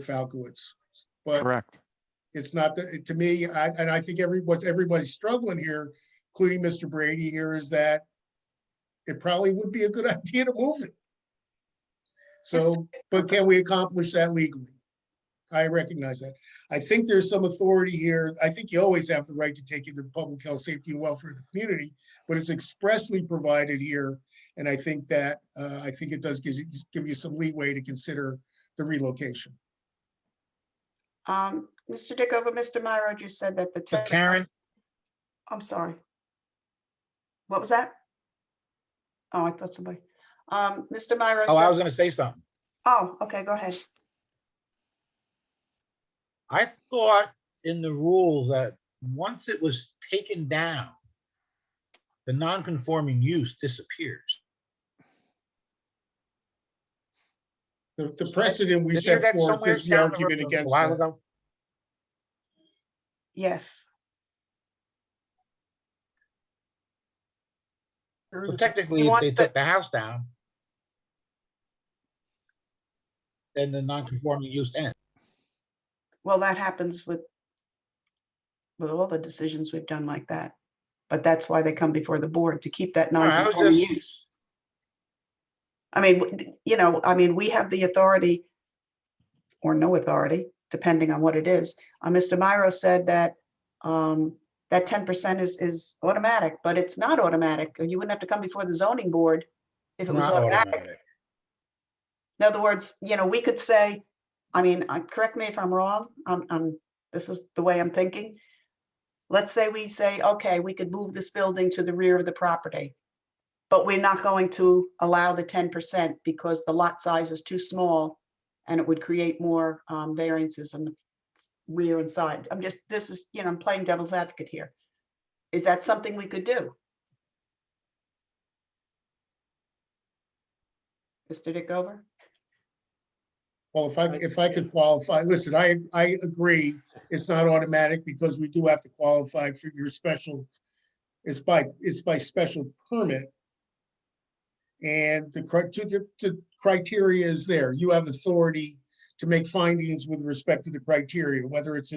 Falkowitz. But Correct. it's not that, to me, and I think everybody's struggling here, including Mr. Brady here, is that it probably would be a good idea to move it. So, but can we accomplish that legally? I recognize that. I think there's some authority here. I think you always have the right to take into the public health, safety, and welfare of the community, but it's expressly provided here. And I think that, it does give you some leeway to consider the relocation. Mr. Dickover, Mr. Myro just said that the. But Karen, I'm sorry. What was that? Oh, I thought somebody, Mr. Myro. I was gonna say something. Oh, okay, go ahead. I thought in the rules that once it was taken down, the non-conforming use disappears. The precedent we Did you hear set that forth somewhere is the down the argument road against a while that. ago? Yes. So technically, You if want they the- took the house down, then the non-conforming use ends. Well, that happens with all the decisions we've done like that. But that's why they come before the board, to keep that No, I was non-conforming just- use. I mean, we have the authority or no authority, depending on what it is. Mr. Myro said that that 10% is automatic, but it's not automatic. You wouldn't have to come before the zoning board if it was Not automatic. automatic. In other words, we could say, I mean, correct me if I'm wrong, this is the way I'm thinking. Let's say we say, okay, we could move this building to the rear of the property, but we're not going to allow the 10% because the lot size is too small and it would create more variances in the rear and side. I'm playing devil's advocate here. Is that something we could do? Mr. Dickover? Well, if I could qualify, listen, I agree, it's not automatic because we do have to qualify for your special, it's by special permit. And the criteria is there. You have authority to make findings with respect to the criteria, whether if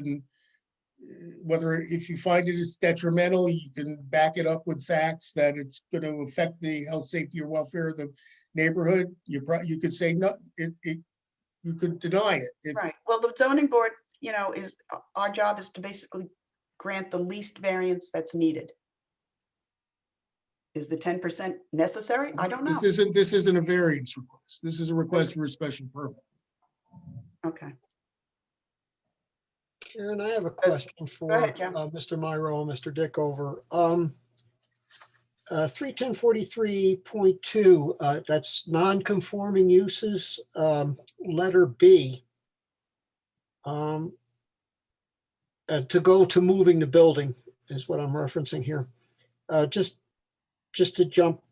you find it is detrimental, you can back it up with facts that it's going to affect the health, safety, or welfare of the neighborhood. You could say no, you could deny it. Right. Well, the zoning board, our job is to basically grant the least variance that's needed. Is the 10% necessary? I don't know. This isn't a variance request. This is a request for a special permit. Okay. Karen, I have a question for ahead, Joe. Mr. Myro and Mr. Dickover. 31043.2, that's non-conforming uses, letter B. To go to moving the building is what I'm referencing here. Just to jump,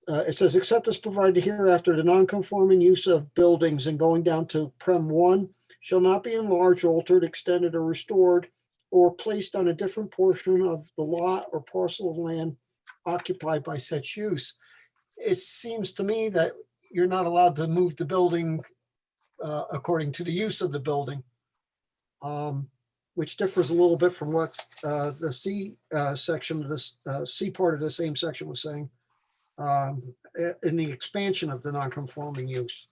it says, except as provided hereafter, the non-conforming use of buildings and going down to Prem 1 shall not be enlarged, altered, extended, or restored, or placed on a different portion of the lot or parcel of land occupied by such use. It seems to me that you're not allowed to move the building according to the use of the building, which differs a little bit from what's the C section of this C part of the same section was saying in the expansion of the non-conforming use.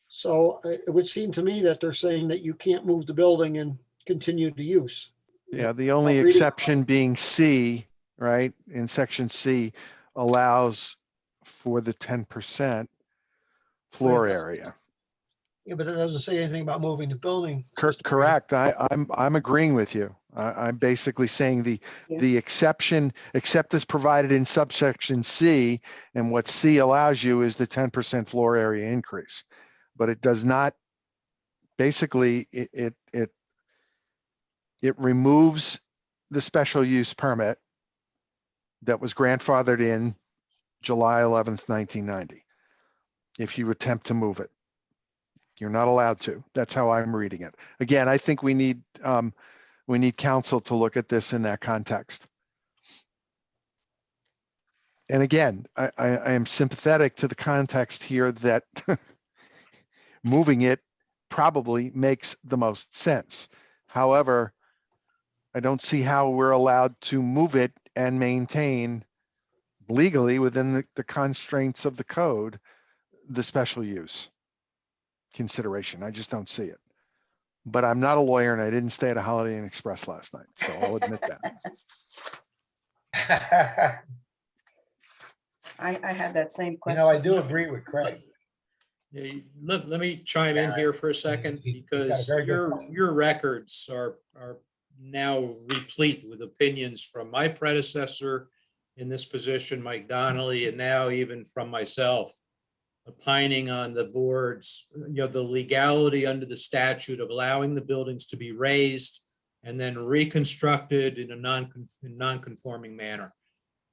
So it would seem to me that they're saying that you can't move the building and continue the use. Yeah, the only reading- exception being C, right, in section C allows for the 10% floor area. Yeah, but that doesn't say anything about moving the building. Mr. Mayor. Correct. I'm agreeing with you. I'm basically saying Yeah. the exception, except as provided in subsection C, and what C allows you is the 10% floor area increase. But it does not, basically, it removes the special use permit that was grandfathered in July 11th, 1990. If you attempt to move it, you're not allowed to. That's how I'm reading it. Again, I think we need counsel to look at this in that context. And again, I am sympathetic to the context here that moving it probably makes the most sense. However, I don't see how we're allowed to move it and maintain legally within the constraints of the code, the special use consideration. I just don't see it. But I'm not a lawyer and I didn't stay at a Holiday Inn Express last night, so I'll admit that. I had that same You question. know, I do agree with Craig. Yeah, let me chime in here for a second, He's got a because very good point. your records are now replete with opinions from my predecessor in this position, Mike Donnelly, and now even from myself, opining on the board's, the legality under the statute of allowing the buildings to be raised and then reconstructed in a non-conforming manner.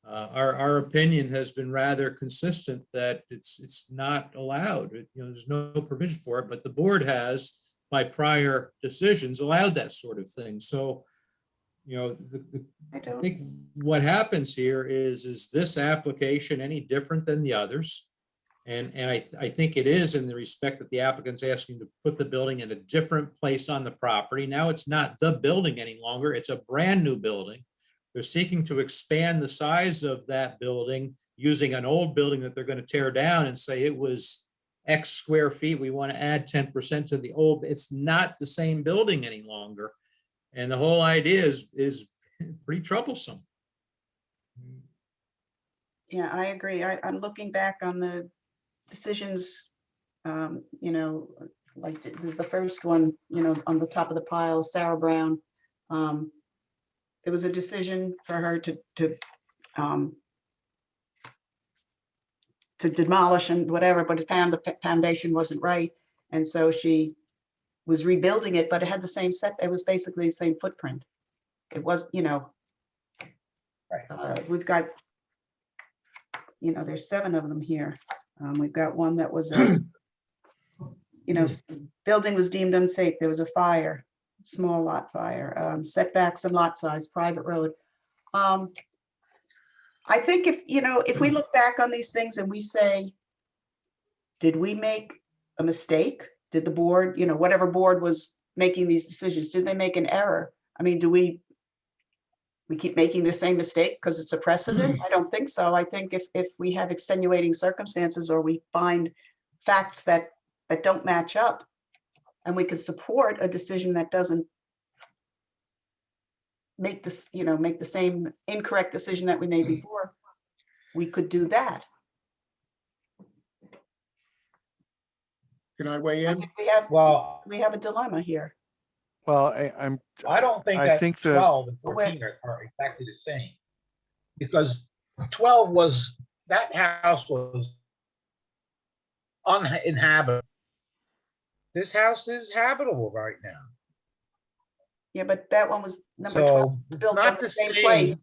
Our opinion has been rather consistent that it's not allowed. There's no provision for it, but the board has, by prior decisions, allowed that sort of thing. So, I think what happens here is this application any different than the others? And I think it is, in the respect that the applicant's asking to put the building in a different place on the property. Now it's not the building any longer. It's a brand new building. They're seeking to expand the size of that building using an old building that they're going to tear down and say it was X square feet. We want to add 10% to the old. It's not the same building any longer. And the whole idea is pretty troublesome. Yeah, I agree. I'm looking back on the decisions, like the first one, on the top of the pile, Sarah Brown. There was a decision for her to demolish and whatever, but it found the foundation wasn't right. And so she was rebuilding it, but it had the same set. It was basically the same footprint. It was, we've got, there's 7 of them here. We've got one that was, building was deemed unsafe. There was a fire, small lot fire, setbacks and lot size, private road. I think if we look back on these things and we say, did we make a mistake? Did the board, whatever board was making these decisions, did they make an error? I mean, do we keep making the same mistake because it's a precedent? I don't think so. I think if we have extenuating circumstances or we find facts that don't match up, and we could support a decision that doesn't make this, make the same incorrect decision that we made before, we could do that. Can I weigh I in? think we have a dilemma here. Well, I don't think I that think the- 12 and 14 are exactly the same. Because 12 was, that house was uninhabitable. This house is habitable right now. Yeah, but that one was number 12, So it's built on not the the same same. place.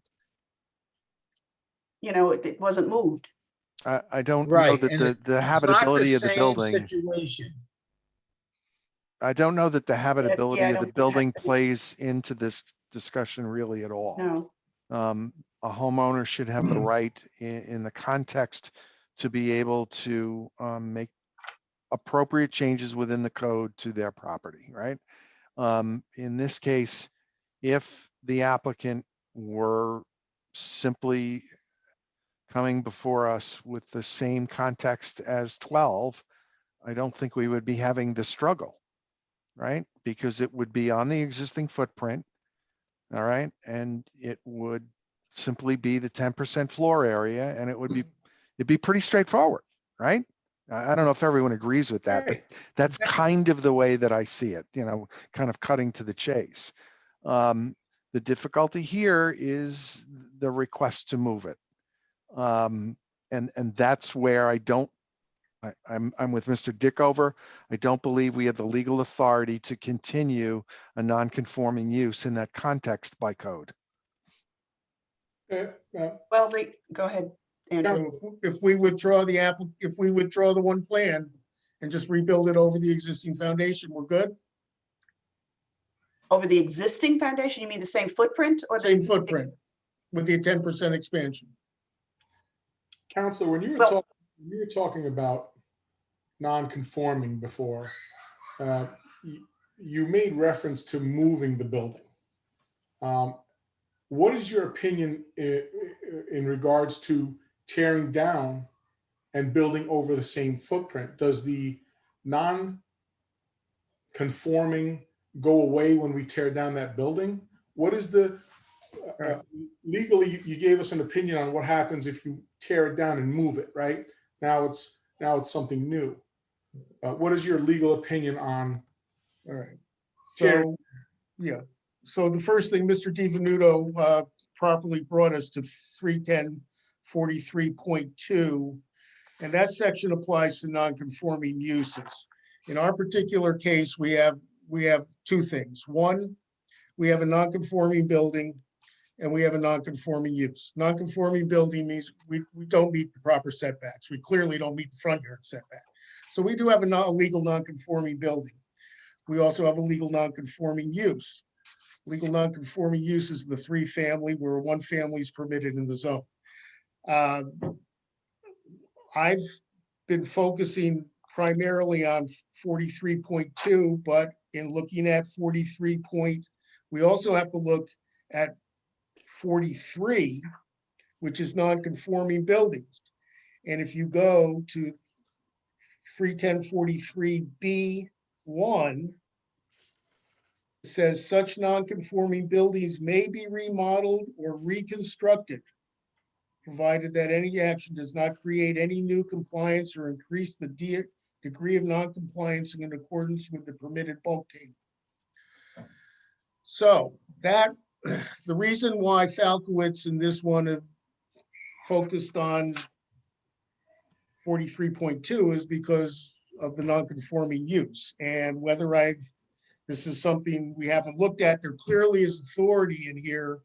It wasn't moved. I don't know Right. that and the it's not habitability of the same building, Situation. I don't know that the habitability I of don't the think building that- plays into this discussion really at all. No, A homeowner should have the right in the context to be able to make appropriate changes within the code to their property, right? In this case, if the applicant were simply coming before us with the same context as 12, I don't think we would be having this struggle, right? Because it would be on the existing footprint, all right? And it would simply be the 10% floor area, and it would be, It'd be pretty straightforward, right? I don't know if everyone agrees with that, but Right. that's kind of the way that I see it, kind of cutting to the chase. The difficulty here is the request to move it. And that's where I'm with Mr. Dickover. I don't believe we have the legal authority to continue a non-conforming use in that context by code. Well, go ahead, Andrew. So if we withdraw if we withdraw the one plan and just rebuild it over the existing foundation, we're good? Over the existing foundation, you mean the same footprint or Same the? footprint with the 10% expansion. Counselor, when you were Well- talking about non-conforming before, you made reference to moving the building. What is your opinion in regards to tearing down and building over the same footprint? Does the non-conforming go away when we tear down that building? What is the legally? You gave us an opinion on what happens if you tear it down and move it. Right now, it's something new. What is your legal opinion on? All right. So, yeah. So the first thing, Mr. DiVenuto properly brought us to 310-43.2, and that section applies to non-conforming uses. In our particular case, we have two things. One, we have a non-conforming building and we have a non-conforming use. Non-conforming building means we don't meet the proper setbacks. We clearly don't meet the front yard setback. So we do have a legal non-conforming building. We also have a legal non-conforming use. Legal non-conforming use is the 3-family where 1 family is permitted in the zone. I've been focusing primarily on 43.2, but in looking at 43. We also have to look at 43, which is non-conforming buildings. And if you go to 310-43B1, it says such non-conforming buildings may be remodeled or reconstructed, provided that any action does not create any new compliance or increase the degree of non-compliance in accordance with the permitted bulk table. So that the reason why Falkowitz and this one have focused on 43.2 is because of the non-conforming use, and whether this is something we haven't looked at. There clearly is authority in here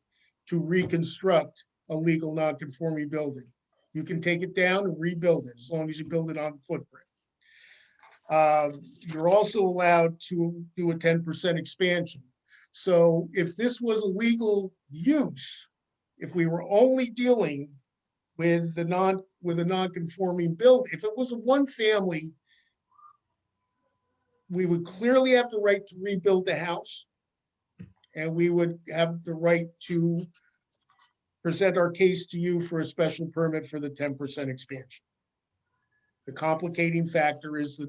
to reconstruct a legal non-conforming building. You can take it down and rebuild it as long as you build it on the footprint. You're also allowed to do a 10% expansion. So if this was a legal use, if we were only dealing with a non-conforming building, if it was a 1-family, we would clearly have the right to rebuild the house, and we would have the right to present our case to you for a special permit for the 10% expansion. The complicating factor is the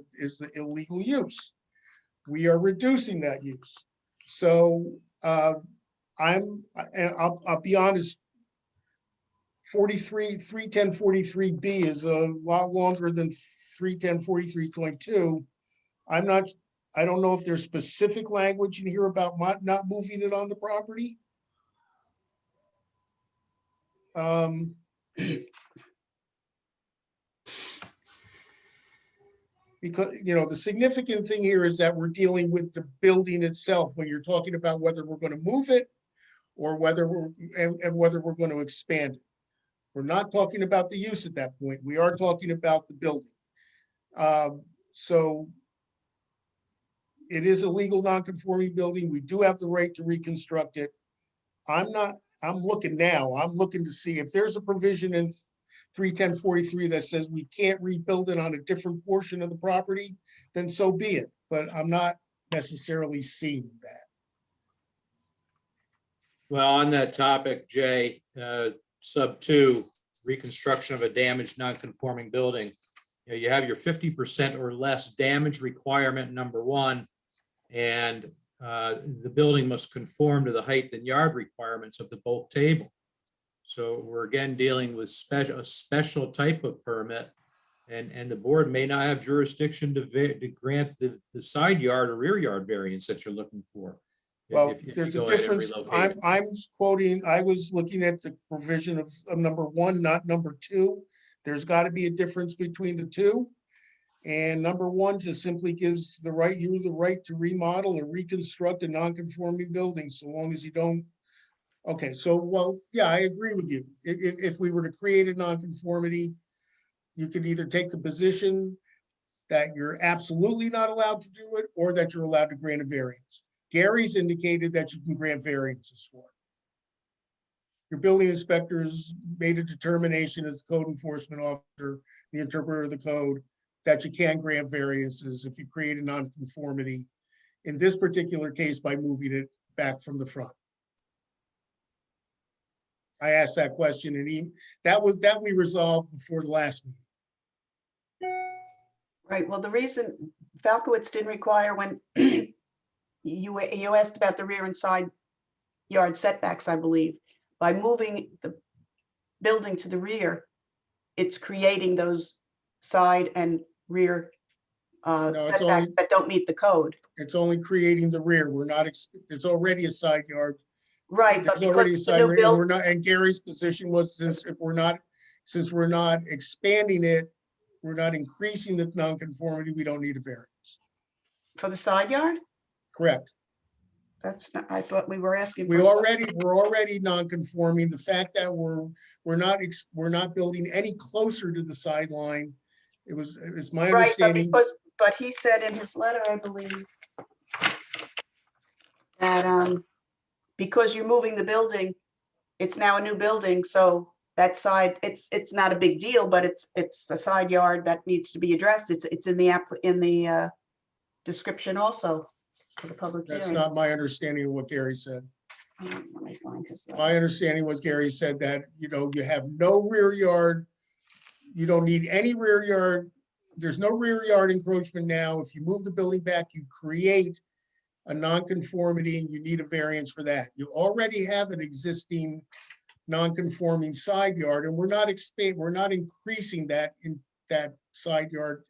illegal use. We are reducing that use. So I'll be honest, 310-43B is a lot longer than 310-43.2. I don't know if there's specific language in here about not moving it on the property. Because, the significant thing here is that we're dealing with the building itself when you're talking about whether we're going to move it or whether we're going to expand it. We're not talking about the use at that point. We are talking about the building. So it is a legal non-conforming building. We do have the right to reconstruct it. I'm looking to see if there's a provision in 310-43 that says we can't rebuild it on a different portion of the property, then so be it. But I'm not necessarily seeing that. Well, on that topic, Jay, sub 2, reconstruction of a damaged non-conforming building. You have your 50% or less damage requirement, number 1, and the building must conform to the height and yard requirements of the bulk table. So we're again dealing with a special type of permit. And the board may not have jurisdiction to grant the side yard or rear yard variance that you're looking for. Well, if you there's a go ahead and difference. relocate it. I'm quoting, I was looking at the provision of number 1, not number 2. There's got to be a difference between the two. And number 1 just simply gives the right to remodel or reconstruct a non-conforming building, so long as you don't. Okay, so, well, yeah, I agree with you. If we were to create a non-conformity, you could either take the position that you're absolutely not allowed to do it, or that you're allowed to grant a variance. Gary's indicated that you can grant variances for it. Your building inspectors made a determination as the code enforcement officer, the interpreter of the code, that you can grant variances if you create a nonconformity, in this particular case, by moving it back from the front. I asked that question, and that we resolved before the last meeting. Right, well, the reason Falkowitz didn't require when you asked about the rear and side yard setbacks, I believe. By moving the building to the rear, it's creating those side and rear it's setbacks only- that don't meet the code. It's only creating the rear. We're not, it's already a side yard. Right, but There's already a because the side new yard, and build, we're not, and Gary's position was, since we're not expanding it, we're not increasing the nonconformity, we don't need a variance. for the side yard, Correct. that's not, I thought we were asking. We're for already non-conforming. The fact that we're not building any closer to the sideline. It's my Right, but understanding. but he said in his letter, I believe, that because you're moving the building, it's now a new building, so that side, it's not a big deal, but it's a side yard that needs to be addressed. It's in the description also for the public That's hearing. not my understanding of what Gary said. Let me find his letter. My understanding was Gary said that, you have no rear yard. You don't need any rear yard. There's no rear yard encroachment now. If you move the building back, you create a nonconformity and you need a variance for that. You already have an existing non-conforming side yard, and we're not increasing that in that side yard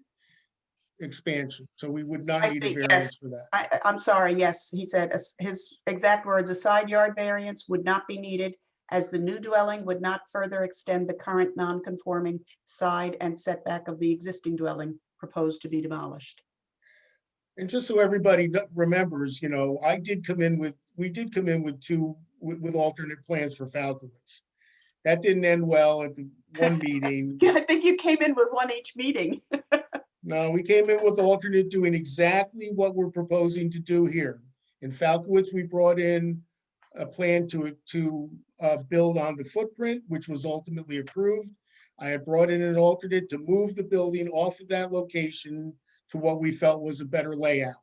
expansion. So we would not I need a see, yes. variance for that. I'm sorry, yes, he said, his exact words, a side yard variance would not be needed as the new dwelling would not further extend the current non-conforming side and setback of the existing dwelling proposed to be demolished. And just so everybody remembers, we did come in with with alternate plans for Falkowitz. That didn't end well at the one meeting. Yeah, I think you came in with one each meeting. No, we came in with alternate doing exactly what we're proposing to do here. In Falkowitz, we brought in a plan to build on the footprint, which was ultimately approved. I had brought in an alternate to move the building off of that location to what we felt was a better layout.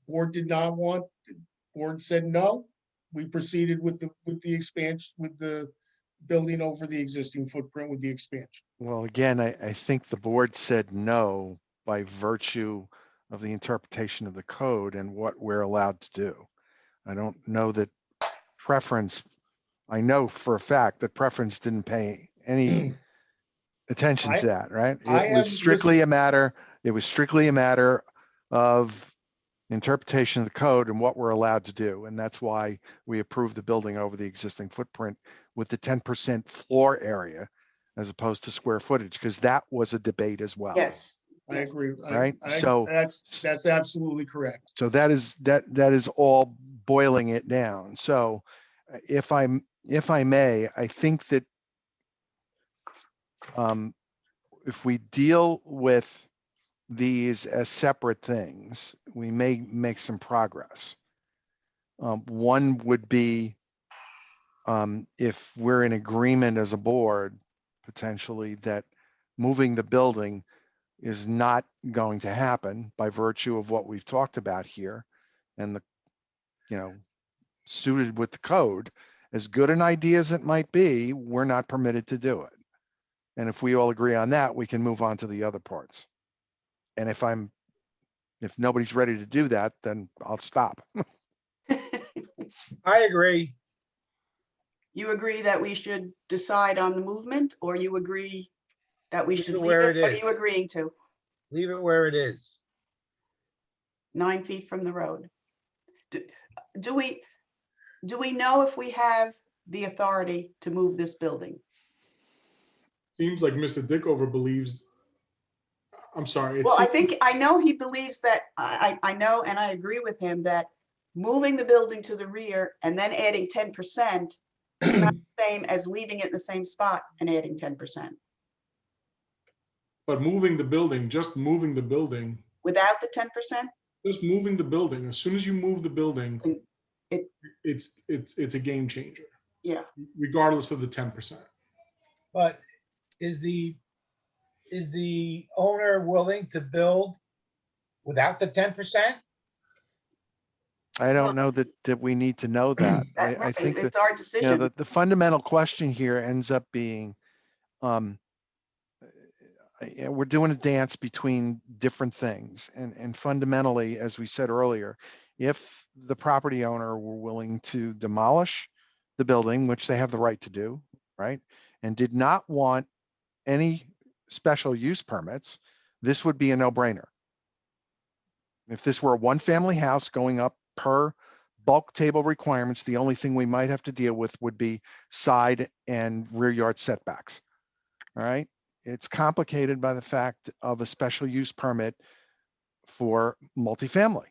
The board did not want, the board said no. We proceeded with the expansion, with the building over the existing footprint with the expansion. Well, again, I think the board said no by virtue of the interpretation of the code and what we're allowed to do. I don't know that preference, I know for a fact that preference didn't pay any attention to that, right? I It was have strictly a matter of interpretation of the code and what we're allowed to do. And that's why we approved the building over the existing footprint with the 10% floor area as opposed to square footage, because that was a debate as well. Yes. I agree. Right, so- That's absolutely correct. So that is all boiling it down. So if I may, I think that if we deal with these as separate things, we may make some progress. One would be if we're in agreement as a board, potentially, that moving the building is not going to happen by virtue of what we've talked about here and suited with the code, as good an idea as it might be, we're not permitted to do it. And if we all agree on that, we can move on to the other parts. And if nobody's ready to do that, then I'll stop. I agree. You agree that we should decide on the movement, or you agree that we Leave should it leave where it? it What are you is. agreeing to? Leave it where it is. 9 feet from the road. Do we know if we have the authority to move this building? Seems like Mr. Dickover believes, I'm sorry. it Well, seems- I know he believes that, I know, and I agree with him that moving the building to the rear and then adding 10% is not the same as leaving it in the same spot and adding 10%. But moving the building, just moving the building, Without the 10%, just moving the building, as soon as you move the building, It- it's a game changer, yeah. regardless of the 10%. But is the owner willing to build without the 10%? I don't know that we need to know that. I Right, think that, it's our you know, decision. the fundamental question here ends up being, we're doing a dance between different things. And fundamentally, as we said earlier, if the property owner were willing to demolish the building, which they have the right to do, right? And did not want any special use permits, this would be a no-brainer. If this were a one-family house going up per bulk table requirements, the only thing we might have to deal with would be side and rear yard setbacks. All right. It's complicated by the fact of a special use permit for multifamily.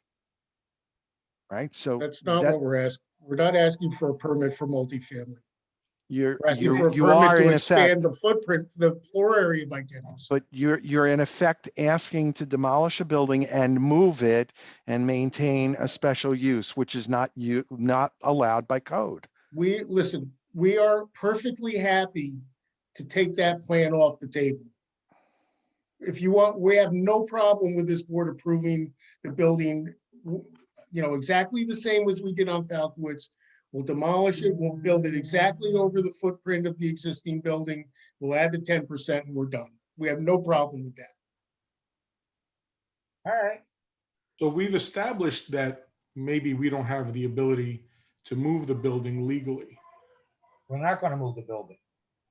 Right. So That's not that what we're asking. We're not asking for a permit for multifamily. you're, We're asking for a you are permit to in effect, expand the footprint, the floor area by 10%. but you're in effect asking to demolish a building and move it and maintain a special use, which is not allowed by code. Listen, we are perfectly happy to take that plan off the table. If you want, we have no problem with this board approving the building, exactly the same as we did on Falkowitz. We'll demolish it, we'll build it exactly over the footprint of the existing building. We'll add the 10% and we're done. We have no problem with that. All right. So we've established that maybe we don't have the ability to move the building legally. We're not going to move the building.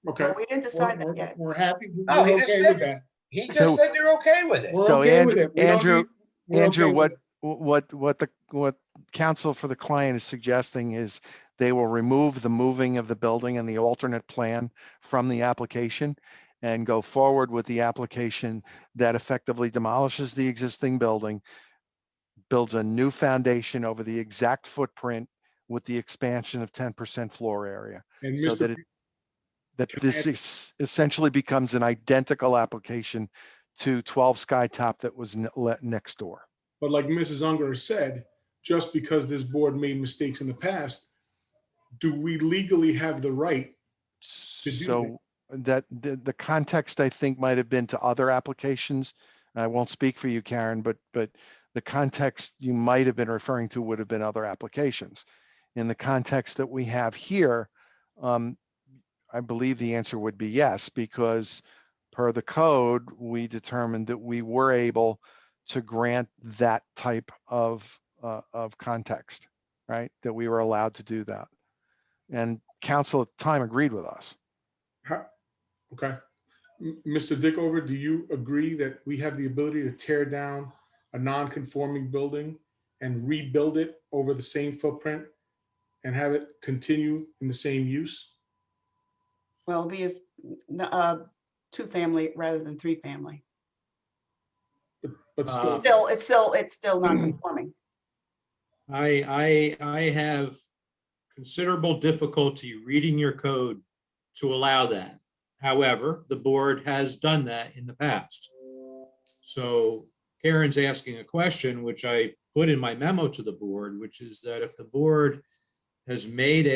Okay, Well, we didn't decide that We're yet. we're happy, No, he we're just okay said- with that. He just So- said you're okay with it. We're So okay with it. We don't Andrew, need- we're Andrew, okay with it. what counsel for the client is suggesting is they will remove the moving of the building and the alternate plan from the application and go forward with the application that effectively demolishes the existing building, builds a new foundation over the exact footprint with the expansion of 10% floor area. and So Mr. that this essentially becomes an identical application to 12 Skytop that was next door. But like Mrs. Unger said, just because this board made mistakes in the past, do we legally have the right? do So that the context, I think, might have been to other applications. I won't speak for you, Karen, but the context you might have been referring to would have been other applications. In the context that we have here, I believe the answer would be yes, because per the code, we determined that we were able to grant that type of context, right? That we were allowed to do that. And council at the time agreed with us. Okay. Mr. Dickover, do you agree that we have the ability to tear down a non-conforming building and rebuild it over the same footprint and have it continue in the same use? Well, it'll be as 2-family rather than 3-family. But still, It's still non-conforming. I have considerable difficulty reading your code to allow that. However, the board has done that in the past. So Karen's asking a question, which I put in my memo to the board, which is that if the board has made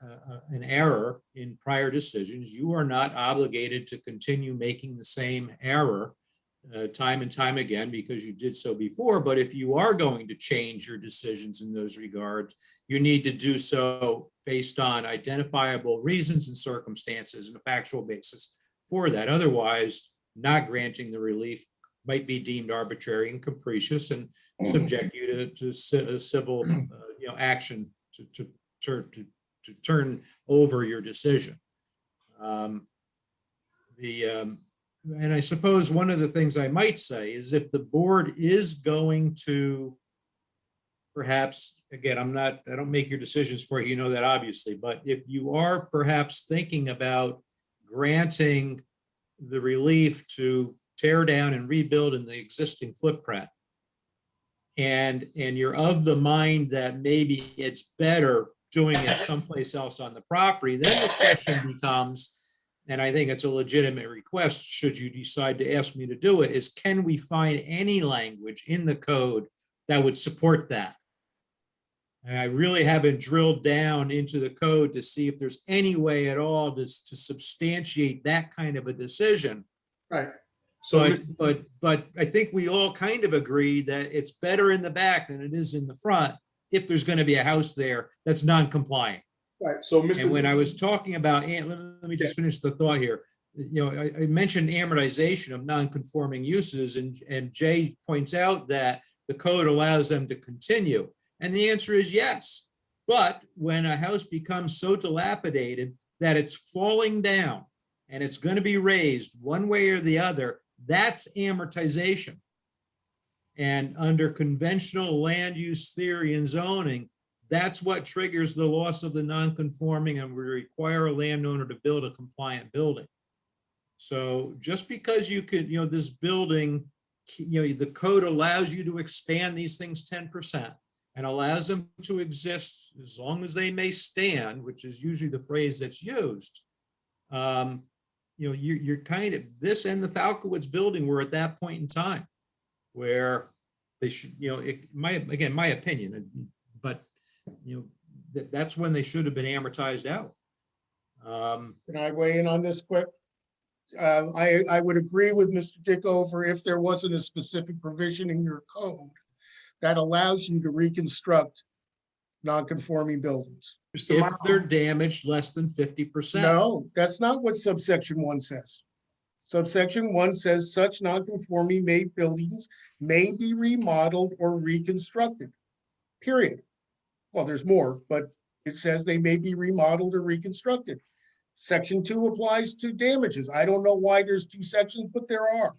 an error in prior decisions, you are not obligated to continue making the same error time and time again because you did so before. But if you are going to change your decisions in those regards, you need to do so based on identifiable reasons and circumstances and a factual basis for that. Otherwise, not granting the relief might be deemed arbitrary and capricious and subject you to civil action to turn over your decision. And I suppose one of the things I might say is if the board is going to perhaps, again, I don't make your decisions for you, you know that obviously, but if you are perhaps thinking about granting the relief to tear down and rebuild in the existing footprint, and you're of the mind that maybe it's better doing it someplace else on the property, then the question becomes, and I think it's a legitimate request, should you decide to ask me to do it, is can we find any language in the code that would support that? And I really haven't drilled down into the code to see if there's any way at all to substantiate that kind of a decision. Right. So, But I think we all kind of agree that it's better in the back than it is in the front if there's going to be a house there that's non-compliant. right, so And Mr. when I was talking about, let me just finish the thought here. You know, I mentioned amortization of non-conforming uses, and Jay points out that the code allows them to continue. And the answer is yes. But when a house becomes so dilapidated that it's falling down and it's going to be raised one way or the other, that's amortization. And under conventional land use theory and zoning, that's what triggers the loss of the non-conforming and we require a landowner to build a compliant building. So just because you could, you know, this building, you know, the code allows you to expand these things 10% and allows them to exist as long as they may stand, which is usually the phrase that's used. You know, you're kind of, this and the Falkowitz building were at that point in time where they should, you know, again, my opinion, but you know, that's when they should have been amortized out. Can I weigh in on this quick? I would agree with Mr. Dickover if there wasn't a specific provision in your code that allows you to reconstruct non-conforming buildings. Mr. If they're damaged less than 50%. No, that's not what subsection 1 says. Subsection 1 says such non-conforming made buildings may be remodeled or reconstructed, period. Well, there's more, but it says they may be remodeled or reconstructed. Section 2 applies to damages. I don't know why there's 2 sections, but there are.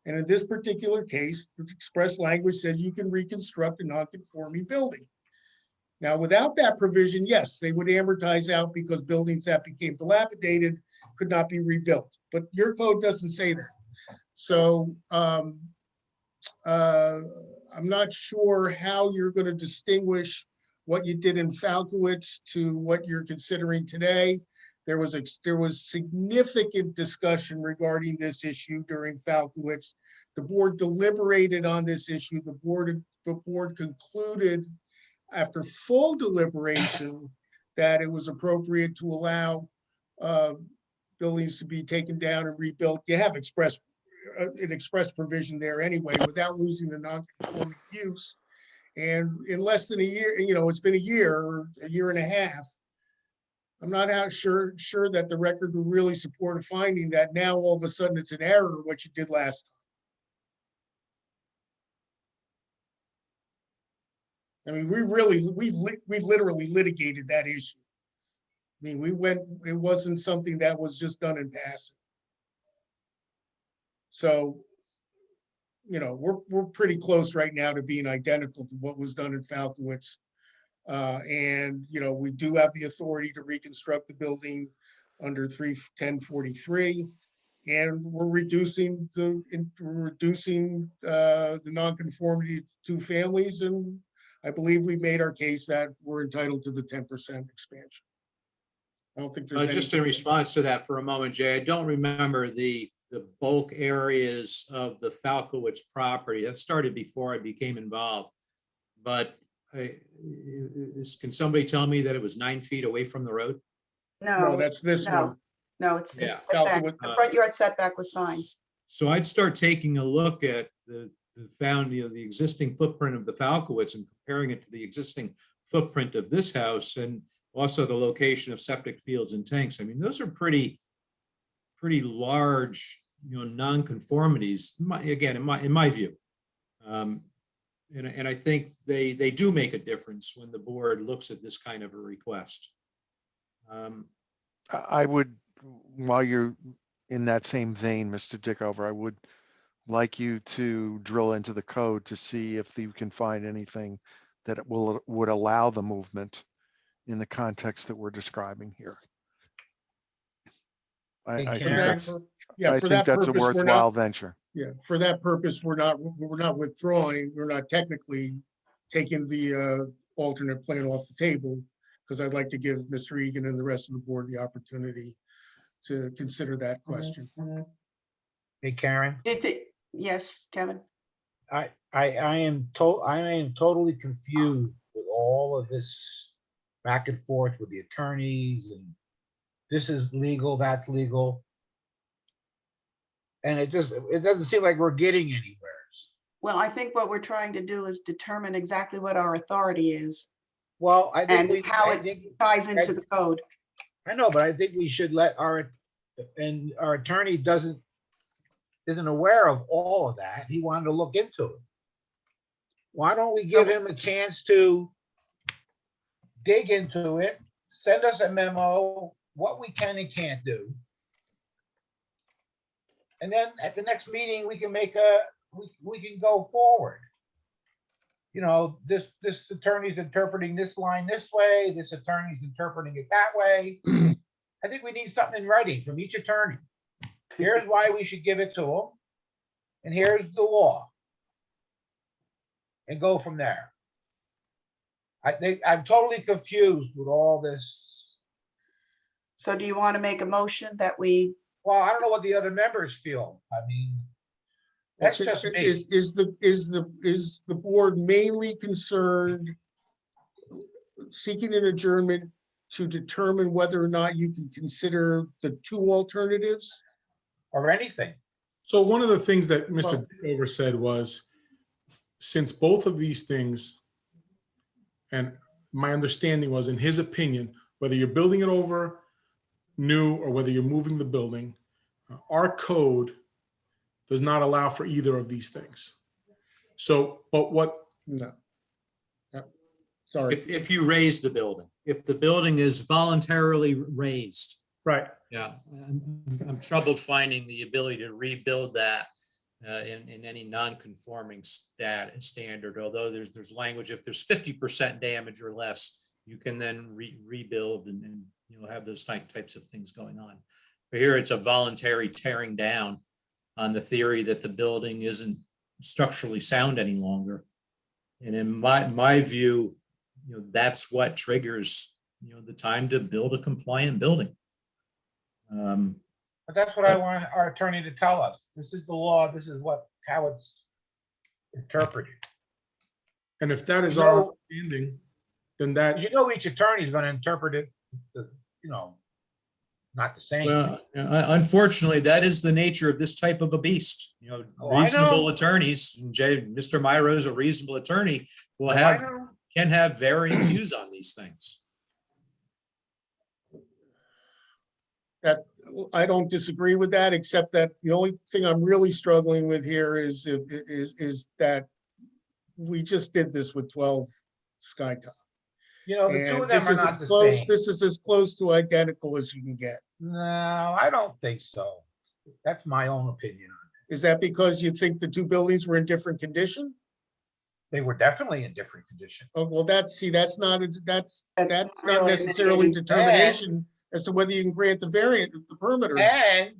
And in this particular case, the express language says you can reconstruct a non-conforming building. Now, without that provision, yes, they would amortize out because buildings that became dilapidated could not be rebuilt. But your code doesn't say that. So I'm not sure how you're going to distinguish what you did in Falkowitz to what you're considering today. There was significant discussion regarding this issue during Falkowitz. The board deliberated on this issue. The board concluded after full deliberation that it was appropriate to allow buildings to be taken down and rebuilt. You have an express provision there anyway without losing the non-conforming use. And in less than a year, you know, it's been a year or a year and a half. I'm not sure that the record will really support a finding that now all of a sudden it's an error what you did last time. I mean, we literally litigated that issue. I mean, it wasn't something that was just done in passing. So, you know, we're pretty close right now to being identical to what was done in Falkowitz. And, you know, we do have the authority to reconstruct the building under 31043. And we're reducing the nonconformity to 2 families. And I believe we made our case that we're entitled to the 10% expansion. I don't think there's Just in response to that for a moment, Jay, I don't remember the bulk areas of the Falkowitz property. That started before I became involved. But can somebody tell me that it was 9 feet away from the road? No, that's this one. No, it's Yeah. setback. Falkowitz. The front yard setback was fine. So I'd start taking a look at the existing footprint of the Falkowitz and comparing it to the existing footprint of this house and also the location of septic fields and tanks. I mean, those are pretty large, you know, non-conformities. In my view, and I think they do make a difference when the board looks at this kind of a request. I would, while you're in that same vein, Mr. Dickover, I would like you to drill into the code to see if you can find anything that would allow the movement in the context that we're describing here. Hey, I For think that Karen? that's, Yeah, I for think that that's a purpose, we're worthwhile not, venture. yeah, for that purpose, we're not withdrawing, we're not technically taking the alternate plan off the table, because I'd like to give Mr. Egan and the rest of the board the opportunity to consider that question. Hey, Karen, Yes, Kevin? I am totally confused with all of this back and forth with the attorneys and this is legal, that's legal. And it doesn't seem like we're getting anywhere. Well, I think what we're trying to do is determine exactly what our authority is Well, I think and how I it think, ties into the code. I know, but I think we should let our attorney isn't aware of all of that. He wanted to look into it. Why don't we give him a chance to dig into it, send us a memo, what we can and can't do. And then at the next meeting, we can we can go forward. You know, this attorney's interpreting this line this way, this attorney's interpreting it that way. I think we need something in writing from each attorney. Here's why we should give it to them. And here's the law. And go from there. I'm totally confused with all this. So do you want to make a motion that we, Well, I don't know what the other members feel. I mean, that's just me. Is the board mainly concerned seeking an adjournment to determine whether or not you can consider the two alternatives? Or anything. So one of the things that Mr. Well- Dickover said was, since both of these things, and my understanding was, in his opinion, whether you're building it over new or whether you're moving the building, our code does not allow for either of these things. So, but what, No. Sorry. If you raise the building, if the building is voluntarily raised, right, yeah, I'm troubled finding the ability to rebuild that in any non-conforming standard, although there's language, if there's 50% damage or less, you can then rebuild and you'll have those types of things going on. But here it's a voluntary tearing down on the theory that the building isn't structurally sound any longer. And in my view, that's what triggers, the time to build a compliant building. But that's what I want our attorney to tell us. This is the law. This is how it's interpreted. and if that is You our know- understanding, then that, Each attorney is going to interpret it, not the same. Well, unfortunately, that is the nature of this type of a beast. Oh, I Reasonable know. attorneys, and Mr. Myro is a reasonable attorney, will I know. can have varying views on these things. That, I don't disagree with that, except that the only thing I'm really struggling with here is that we just did this with 12 Skytop. The two And of them this are is not as the close, same. this is as close to identical as you can get. No, I don't think so. That's my own opinion. Is that because you think the two buildings were in different condition? They were definitely in different condition. Oh, well, that's not That's not really necessarily mitigating. determination as to whether you can grant the variant, the permit or. And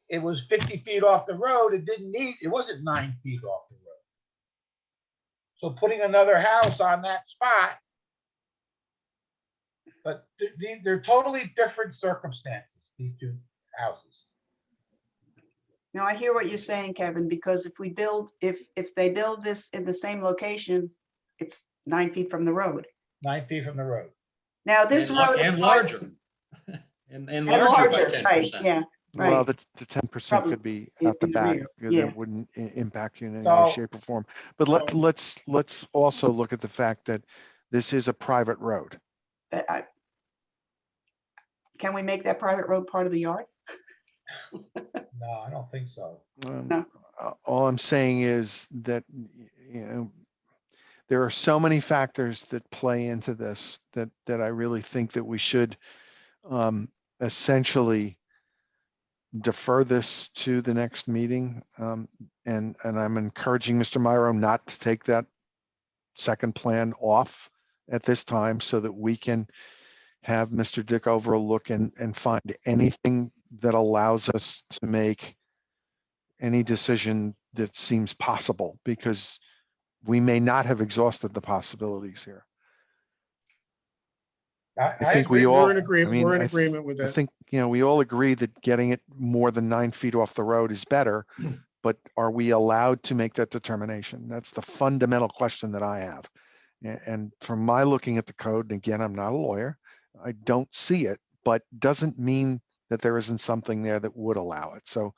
it was 50 feet off the road. It wasn't 9 feet off the road. So putting another house on that spot, but they're totally different circumstances, these two houses. now I hear what you're saying, Kevin, because if they build this in the same location, it's 9 feet from the road. 9 feet from the road. Now this road. And is larger. And And larger by larger, right, 10%. yeah, Well, right. the 10% Probably could be in out the the back. rear, That yeah. wouldn't impact you in any So- way, shape or form. But let's also look at the fact that this is a private road. Can we make that private road part of the yard? No, I don't think so. No. All I'm saying is that, there are so many factors that play into this that I really think that we should essentially defer this to the next meeting. And I'm encouraging Mr. Myro not to take that second plan off at this time so that we can have Mr. Dickover look and find anything that allows us to make any decision that seems possible, because we may not have exhausted the possibilities here. I think we agree. all, We're in agreement, I mean, we're in I agreement with I that. think, we all agree that getting it more than 9 feet off the road is better, but are we allowed to make that determination? That's the fundamental question that I have. And from my looking at the code, and again, I'm not a lawyer, I don't see it, but doesn't mean that there isn't something there that would allow it. So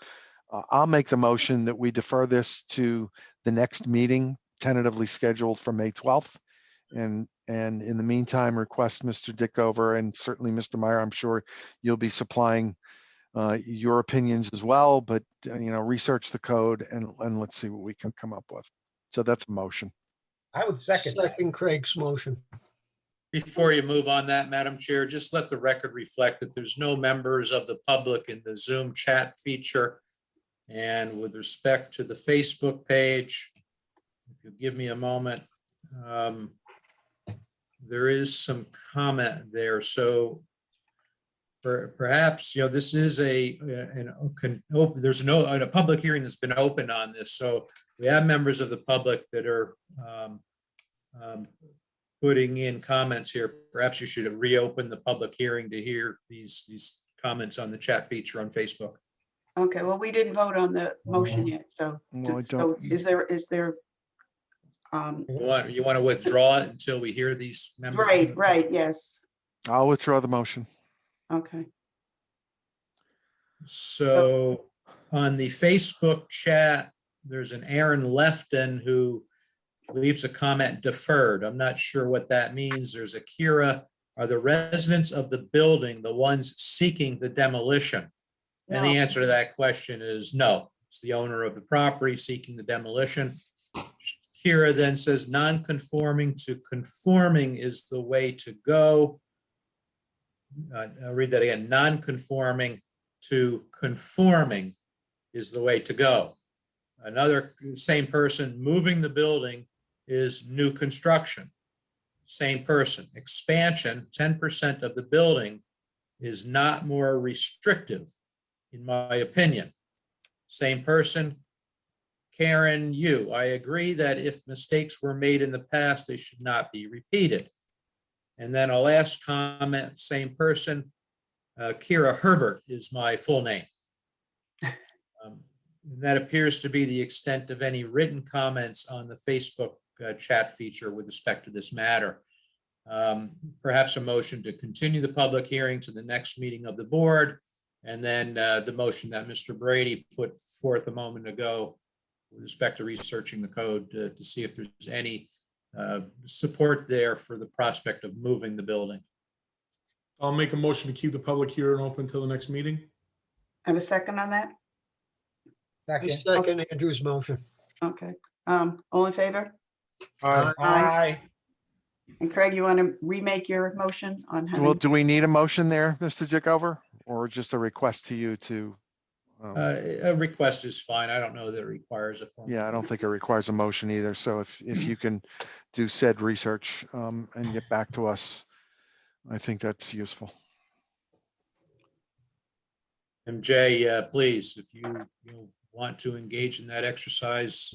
I'll make the motion that we defer this to the next meeting, tentatively scheduled for May 12th. And in the meantime, request Mr. Dickover and certainly Mr. Meyer, I'm sure you'll be supplying your opinions as well, but research the code and let's see what we can come up with. So that's a motion. I would second that. Second Craig's motion. Before you move on that, Madam Chair, just let the record reflect that there's no members of the public in the Zoom chat feature. And with respect to the Facebook page, if you give me a moment, there is some comment there. So perhaps, this is there's a public hearing that's been opened on this. So we have members of the public that are putting in comments here. Perhaps you should reopen the public hearing to hear these comments on the chat feature on Facebook. Okay, well, we didn't vote on the motion yet, so. Well, I so don't- is there, You want to withdraw it until we hear these members? right, yes, I'll withdraw the motion. okay. So on the Facebook chat, there's an Aaron Lefton who leaves a comment deferred. I'm not sure what that means. There's a Kira. Are the residents of the building the ones seeking the demolition? And the No. answer to that question is no. It's the owner of the property seeking the demolition. Kira then says non-conforming to conforming is the way to go. I'll read that again. Non-conforming to conforming is the way to go. Another same person, moving the building is new construction. Same person. Expansion, 10% of the building is not more restrictive, in my opinion. Same person. Karen, I agree that if mistakes were made in the past, they should not be repeated. And then a last comment, same person. Kira Herbert is my full name. That appears to be the extent of any written comments on the Facebook chat feature with respect to this matter. Perhaps a motion to continue the public hearing to the next meeting of the board. And then the motion that Mr. Brady put forth a moment ago with respect to researching the code to see if there's any support there for the prospect of moving the building. I'll make a motion to keep the public hearing open until the next meeting. Have a second on that? Second. Second Andrew's motion. Okay, all in favor? Aye. Aye. And Craig, you want to remake your motion on Well, having, do we need a motion there, Mr. Dickover, or just a request to you to? A request is fine. I don't know that it requires a formal. Yeah, I don't think it requires a motion either. So if you can do said research and get back to us, I think that's useful. And Jay, please, if you want to engage in that exercise,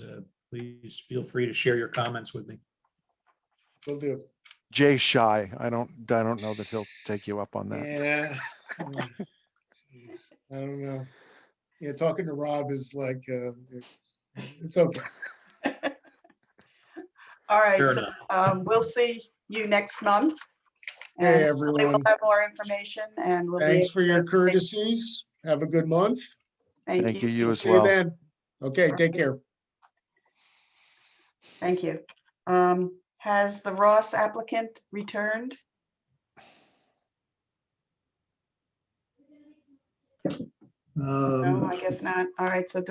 please feel free to share your comments with me. Will do. Jay's shy. I don't know that he'll take you up on that. Yeah. Jeez, I don't know. Yeah, talking to Rob is like, it's okay. all right, Fair so enough. we'll see you next month. Hey, And hopefully we'll everyone. have more information and we'll be. Thanks able for your to- courtesies. Have a good month. Thank you, you as See you well. then. Okay, take care. Thank you. Has the Ross applicant returned? No, I guess not. All right, so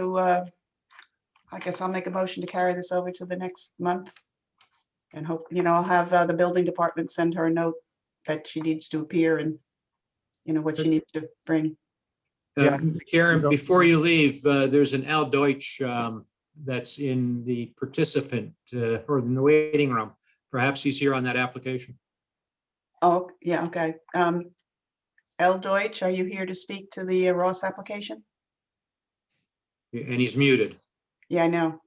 I guess I'll make a motion to carry this over to the next month. And hope, I'll have the building department send her a note that she needs to appear and, what she needs to bring. Yeah. Karen, before you leave, there's an Al Deutsch that's in the participant or in the waiting room. Perhaps he's here on that application. Oh, yeah, okay. L. Deutsch, are you here to speak to the Ross application? And he's muted. Yeah, I know.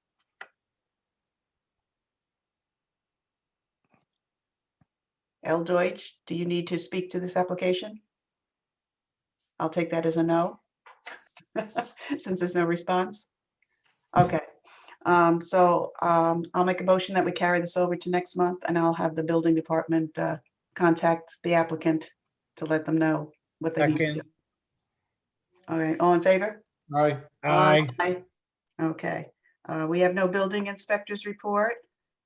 L. Deutsch, do you need to speak to this application? I'll take that as a no, since there's no response. Okay, so I'll make a motion that we carry this over to next month, and I'll have the building department contact the applicant to let them know what they need to do. Second, All right, all in favor? Aye. aye. Okay, we have no building inspectors report,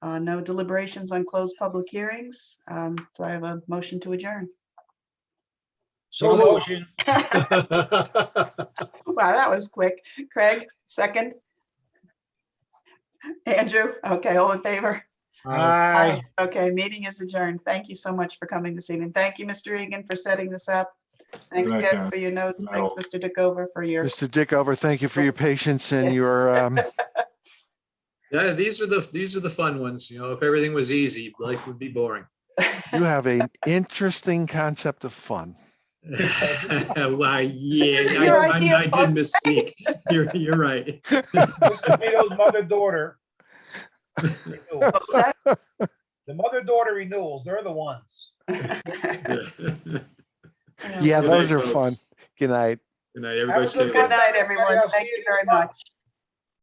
no deliberations on closed public hearings. Do I have a motion to adjourn? So So motion, Wow, that was quick. Craig, second. Andrew, okay, all in favor? aye. Okay, meeting is adjourned. Thank you so much for coming this evening. Thank you, Mr. Egan, for setting this up. Thanks, Good night, Jess, Karen. for your notes. Good night, Thanks, all. Mr. Dickover, for your. Mr. Dickover, thank you for your patience and your, Yeah, these are the fun ones. If everything was easy, life would be boring. you have an interesting concept of fun. Why, yeah, Your I idea of did fun. misspeak. You're right. Mr. Vito's mother-daughter. renewals. What was that? The mother-daughter renewals, they're the ones. Yeah, Good those night, are fun. folks. Good night. Good night, Have a everybody. Stay good Good well. night, everyone. I'll see Thank you you very next month. much.